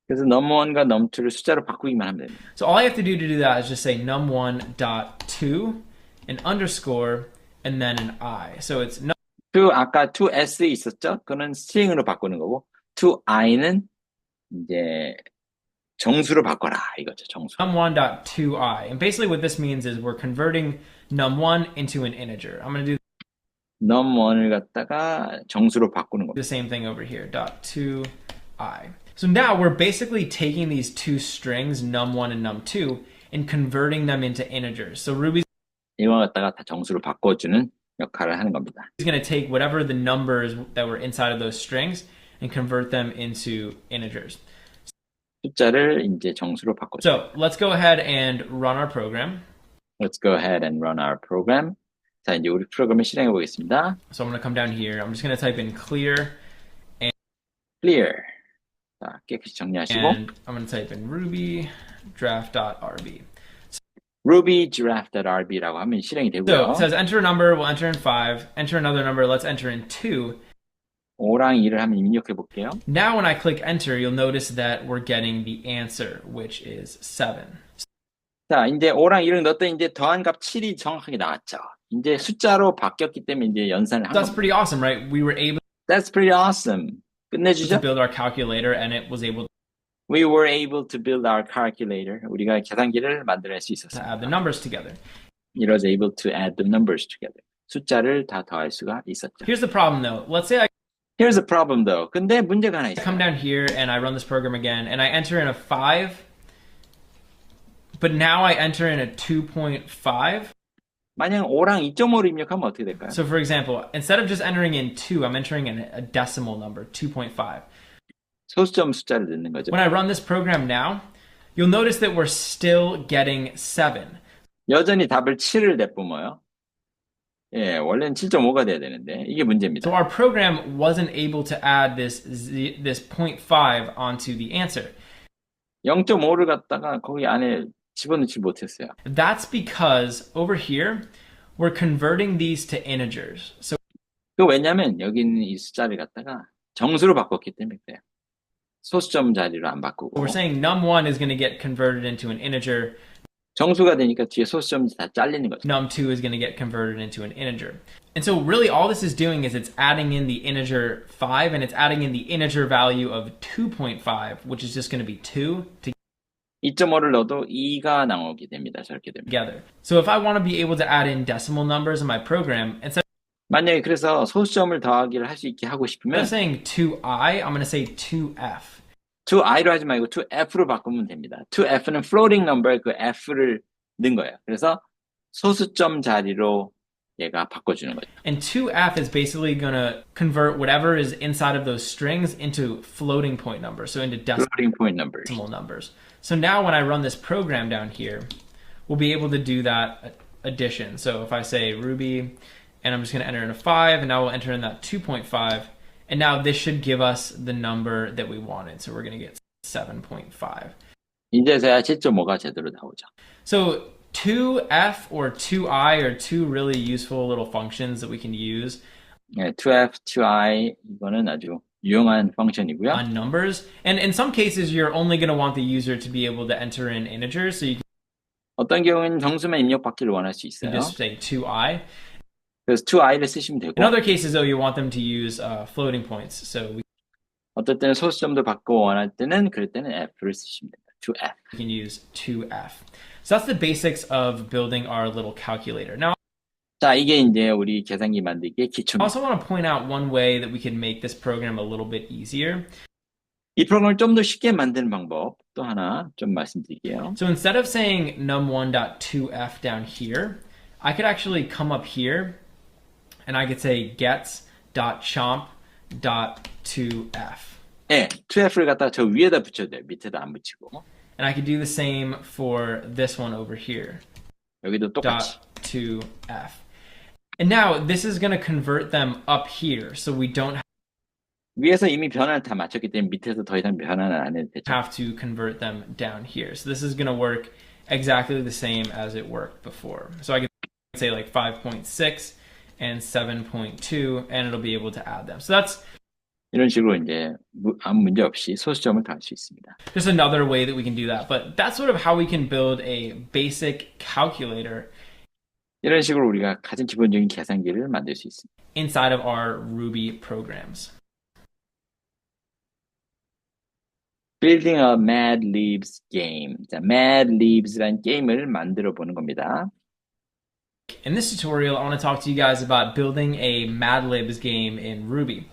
S1: 그래서 num1과 num2를 숫자로 바꾸기만 하면 됩니다.
S2: So all I have to do that is just say num1.to, an underscore, and then an I. So it's
S1: to 아까 toS 있었죠? 그거는 string으로 바꾸는 거고 toi는 이제 정수로 바꿔라 이거죠. 정수.
S2: num1.toI. And basically what this means is we're converting num1 into an integer. I'm going to do
S1: num1을 갖다가 정수로 바꾸는 겁니다.
S2: the same thing over here, .toI. So now we're basically taking these two strings, num1 and num2, and converting them into integers. So Ruby's
S1: 이거 갖다가 다 정수로 바꿔주는 역할을 하는 겁니다.
S2: going to take whatever the numbers that were inside of those strings and convert them into integers.
S1: 숫자를 이제 정수로 바꿔줘.
S2: So let's go ahead and run our program.
S1: Let's go ahead and run our program. 자, 이제 우리 프로그램을 실행해 보겠습니다.
S2: So I'm going to come down here. I'm just going to type in clear
S1: clear. 자, 깨끗이 정리하시고
S2: and I'm going to type in ruby draft.rb.
S1: ruby giraffe.rb라고 하면 실행이
S2: So
S1: 되고요.
S2: it says enter a number, we'll enter in 5. Enter another number, let's enter in 2.
S1: 5랑 2를 한번 입력해 볼게요.
S2: Now when I click enter, you'll notice that we're getting the answer, which is 7.
S1: 자, 이제 5랑 2를 넣었더니 이제 더한 값 7이 정확하게 나왔죠. 이제 숫자로 바뀌었기 때문에 이제 연산을 한
S2: That's
S1: 겁니다.
S2: pretty awesome, right? We were able
S1: That's pretty awesome.
S2: to
S1: 끝내주죠?
S2: build our calculator and it was able
S1: We were able to build our calculator. 우리가 계산기를 만들어낼 수
S2: to
S1: 있었어요.
S2: add the numbers together.
S1: It was able to add the numbers together. 숫자를 다 더할 수가 있었죠.
S2: Here's the problem though. Let's say I
S1: Here's the problem though. 근데 문제가 하나
S2: come
S1: 있어요.
S2: down here and I run this program again and I enter in a 5, but now I enter in a 2.5.
S1: 만약 5랑 2.5를 입력하면 어떻게 될까요?
S2: So for example, instead of just entering in 2, I'm entering in a decimal number, 2.5.
S1: 소수점 숫자를 넣는 거죠.
S2: When I run this program now, you'll notice that we're still getting 7.
S1: 여전히 답을 7을 내뿜어요. 예, 원래는 7.5가 돼야 되는데 이게 문제입니다.
S2: So our program wasn't able to add this 0.5 onto the answer.
S1: 0.5를 갖다가 거기 안에 집어넣지 못했어요.
S2: That's because over here, we're converting these to integers. So
S1: 그 왜냐면 여기 있는 이 숫자를 갖다가 정수로 바꿨기 때문에 그래요. 소수점 자리로 안 바꾸고
S2: we're saying num1 is going to get converted into an integer.
S1: 정수가 되니까 뒤에 소수점이 다 잘리는 거죠.
S2: Num2 is going to get converted into an integer. And so really all this is doing is it's adding in the integer 5 and it's adding in the integer value of 2.5, which is just going to be 2
S1: 2.5를 넣어도 2가 나오게 됩니다. 저렇게 됩니다.
S2: together. So if I want to be able to add in decimal numbers in my program, instead
S1: 만약에 그래서 소수점을 더하기를 할 수 있게 하고 싶으면
S2: of saying 2i, I'm going to say 2f.
S1: toi로 하지 말고 toF로 바꾸면 됩니다. toF는 floating number 그 F를 넣은 거예요. 그래서 소수점 자리로 얘가 바꿔주는 거죠.
S2: And 2f is basically going to convert whatever is inside of those strings into floating point numbers, so into
S1: floating point numbers.
S2: decimal numbers. So now when I run this program down here, we'll be able to do that addition. So if I say Ruby, and I'm just going to enter in a 5, and now we'll enter in that 2.5, and now this should give us the number that we wanted. So we're going to get 7.5.
S1: 이제서야 7.5가 제대로 나오죠.
S2: So 2f or 2i are two really useful little functions that we can use
S1: 네, 2F, 2I 이거는 아주 유용한 펑션이고요.
S2: on numbers. And in some cases, you're only going to want the user to be able to enter in integers. So you
S1: 어떤 경우에는 정수만 입력받기를 원할 수
S2: can
S1: 있어요.
S2: just say 2i.
S1: 그래서 2i를 쓰시면 되고
S2: In other cases, though, you want them to use floating points. So we
S1: 어떨 때는 소수점도 바꾸고 원할 때는 그럴 때는 F를 쓰시면 됩니다. 2F.
S2: can use 2f. So that's the basics of building our little calculator. Now,
S1: 자, 이게 이제 우리 계산기 만들기의
S2: I
S1: 기초입니다.
S2: also want to point out one way that we can make this program a little bit easier.
S1: 이 프로그램을 좀 더 쉽게 만드는 방법 또 하나 좀 말씀드릴게요.
S2: So instead of saying num1.2f down here, I could actually come up here and I could say gets.chomp.2f.
S1: 네, 2F를 갖다가 저 위에다 붙여도 돼요. 밑에다 안 붙이고.
S2: And I could do the same for this one over here.
S1: 여기도 똑같이.
S2: .2f. And now this is going to convert them up here, so we don't
S1: 위에서 이미 변화를 다 맞췄기 때문에 밑에서 더 이상 변화는 안 해도 되죠.
S2: have to convert them down here. So this is going to work exactly the same as it worked before. So I could say like 5.6 and 7.2, and it'll be able to add them. So that's
S1: 이런 식으로 이제 아무 문제 없이 소수점을 더할 수 있습니다.
S2: just another way that we can do that. But that's sort of how we can build a basic calculator
S1: 이런 식으로 우리가 가장 기본적인 계산기를 만들 수 있습니다.
S2: inside of our Ruby programs.
S1: Building a Mad Libs game. 자, Mad Libs라는 게임을 만들어 보는 겁니다.
S2: In this tutorial, I want to talk to you guys about building a Mad Libs game in Ruby.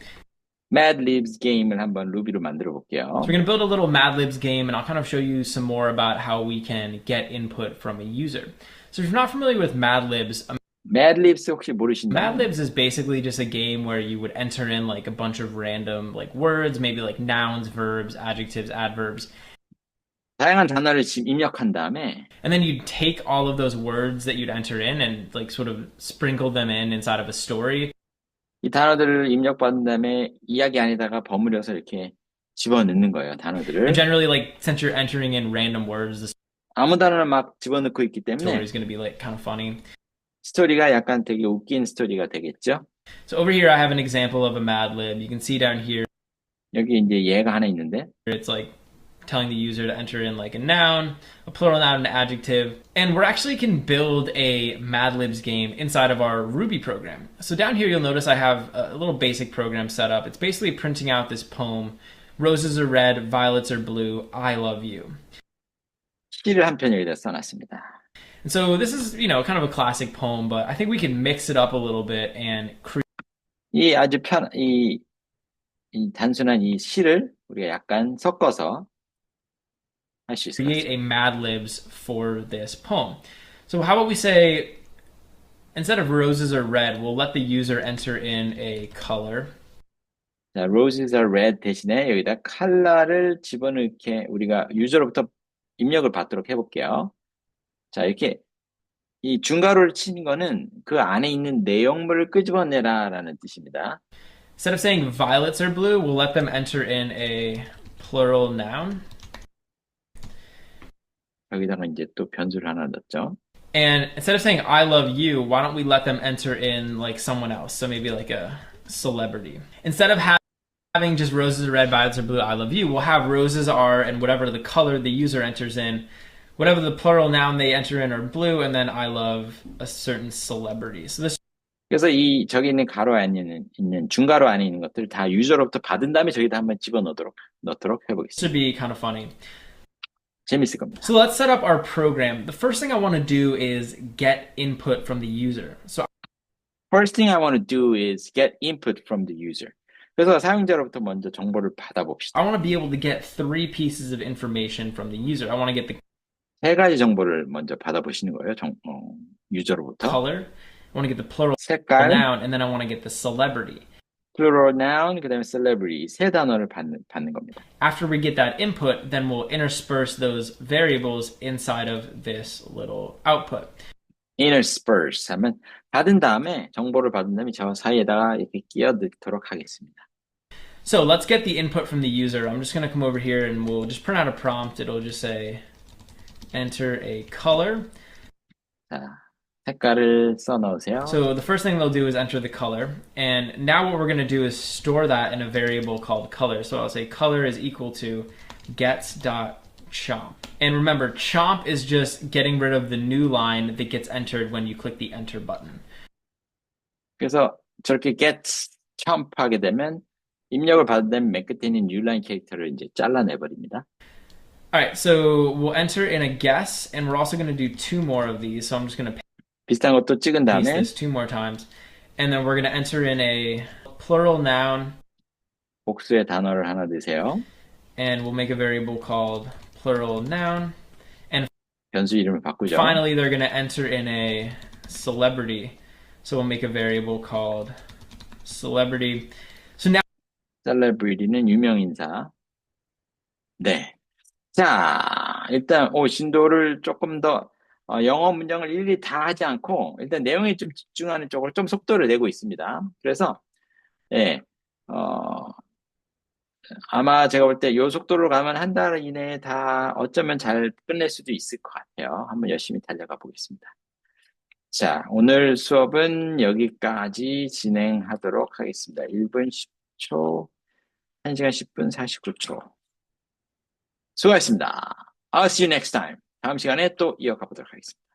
S1: Mad Libs 게임을 한번 루비로 만들어 볼게요.
S2: So we're going to build a little Mad Libs game, and I'll kind of show you some more about how we can get input from a user. So if you're not familiar with Mad Libs,
S1: Mad Libs 혹시
S2: Mad
S1: 모르시나요?
S2: Libs is basically just a game where you would enter in like a bunch of random like words, maybe like nouns, verbs, adjectives, adverbs,
S1: 다양한 단어를 입력한 다음에
S2: and then you'd take all of those words that you'd enter in and like sort of sprinkle them in inside of a story.
S1: 이 단어들을 입력받은 다음에 이야기 안에다가 버무려서 이렇게 집어넣는 거예요, 단어들을.
S2: And generally, like since you're entering in random words, the
S1: 아무 단어나 막 집어넣고 있기
S2: story
S1: 때문에
S2: is going to be like kind of funny.
S1: 스토리가 약간 되게 웃긴 스토리가 되겠죠?
S2: So over here, I have an example of a Mad Lib. You can see down here,
S1: 여기 이제 얘가 하나 있는데
S2: it's like telling the user to enter in like a noun, a plural noun, an adjective. And we're actually can build a Mad Libs game inside of our Ruby program. So down here, you'll notice I have a little basic program set up. It's basically printing out this poem. Roses are red, violets are blue, I love you.
S1: 시를 한 편 여기다 써놨습니다.
S2: And so this is, you know, kind of a classic poem, but I think we can mix it up a little bit and
S1: 이 아주 이 단순한 이 시를 우리가 약간 섞어서 할 수 있을 것
S2: create
S1: 같습니다.
S2: a Mad Libs for this poem. So how about we say, instead of roses are red, we'll let the user enter in a color.
S1: 자, roses are red 대신에 여기다 컬러를 집어넣게 우리가 유저로부터 입력을 받도록 해볼게요. 자, 이렇게 이 중괄호를 치는 거는 그 안에 있는 내용물을 끄집어내라라는 뜻입니다.
S2: Instead of saying violets are blue, we'll let them enter in a plural noun.
S1: 여기다가 이제 또 변수를 하나 넣었죠.
S2: And instead of saying I love you, why don't we let them enter in like someone else? So maybe like a celebrity. Instead of having just roses are red, violets are blue, I love you, we'll have roses are and whatever the color the user enters in, whatever the plural noun they enter in are blue, and then I love a certain celebrity. So this
S1: 그래서 이 저기 있는 가로 안에 있는 중괄호 안에 있는 것들 다 유저로부터 받은 다음에 저기다 한번 집어넣도록 해보겠습니다.
S2: should be kind of funny.
S1: 재밌을 겁니다.
S2: So let's set up our program. The first thing I want to do is get input from the user. So
S1: First thing I want to do is get input from the user. 그래서 사용자로부터 먼저 정보를 받아봅시다.
S2: I want to be able to get 3 pieces of information from the user. I want to get the
S1: 세 가지 정보를 먼저 받아보시는 거예요. 유저로부터.
S2: color, I want to get the plural
S1: 색깔,
S2: noun, and then I want to get the celebrity.
S1: plural noun, 그 다음에 celebrity. 세 단어를 받는 겁니다.
S2: After we get that input, then we'll intersperse those variables inside of this little output.
S1: intersperse 하면 받은 다음에 정보를 받은 다음에 저 사이에다가 이렇게 끼워 넣도록 하겠습니다.
S2: So let's get the input from the user. I'm just going to come over here and we'll just print out a prompt. It'll just say enter a color.
S1: 자, 색깔을 써 넣으세요.
S2: So the first thing they'll do is enter the color. And now what we're going to do is store that in a variable called color. So I'll say color is equal to gets.chomp. And remember, chomp is just getting rid of the new line that gets entered when you click the enter button.
S1: 그래서 저렇게 get chomp 하게 되면 입력을 받은 다음에 맨 끝에 있는 newline 캐릭터를 이제 잘라내버립니다.
S2: All right, so we'll enter in a guess, and we're also going to do 2 more of these. So I'm just going to
S1: 비슷한 것도 찍은
S2: paste
S1: 다음에
S2: this 2 more times. And then we're going to enter in a plural noun.
S1: 복수의 단어를 하나 넣으세요.
S2: and we'll make a variable called plural noun. And
S1: 변수 이름을 바꾸죠.
S2: finally, they're going to enter in a celebrity. So we'll make a variable called celebrity. So now
S1: celebrity는 유명인사. 네. 자, 일단, 진도를 조금 더, 영어 문장을 일일이 다 하지 않고, 일단 내용에 좀 집중하는 쪽으로 좀 속도를 내고 있습니다. 그래서, 예, 어, 아마 제가 볼 때 이 속도로 가면 한 달 이내에 다 어쩌면 잘 끝낼 수도 있을 것 같아요. 한번 열심히 달려가 보겠습니다. 자, 오늘 수업은 여기까지 진행하도록 하겠습니다. 1분 10초, 1시간 10분 49초. 수고하셨습니다. I'll see you next time. 다음 시간에 또 이어가 보도록 하겠습니다.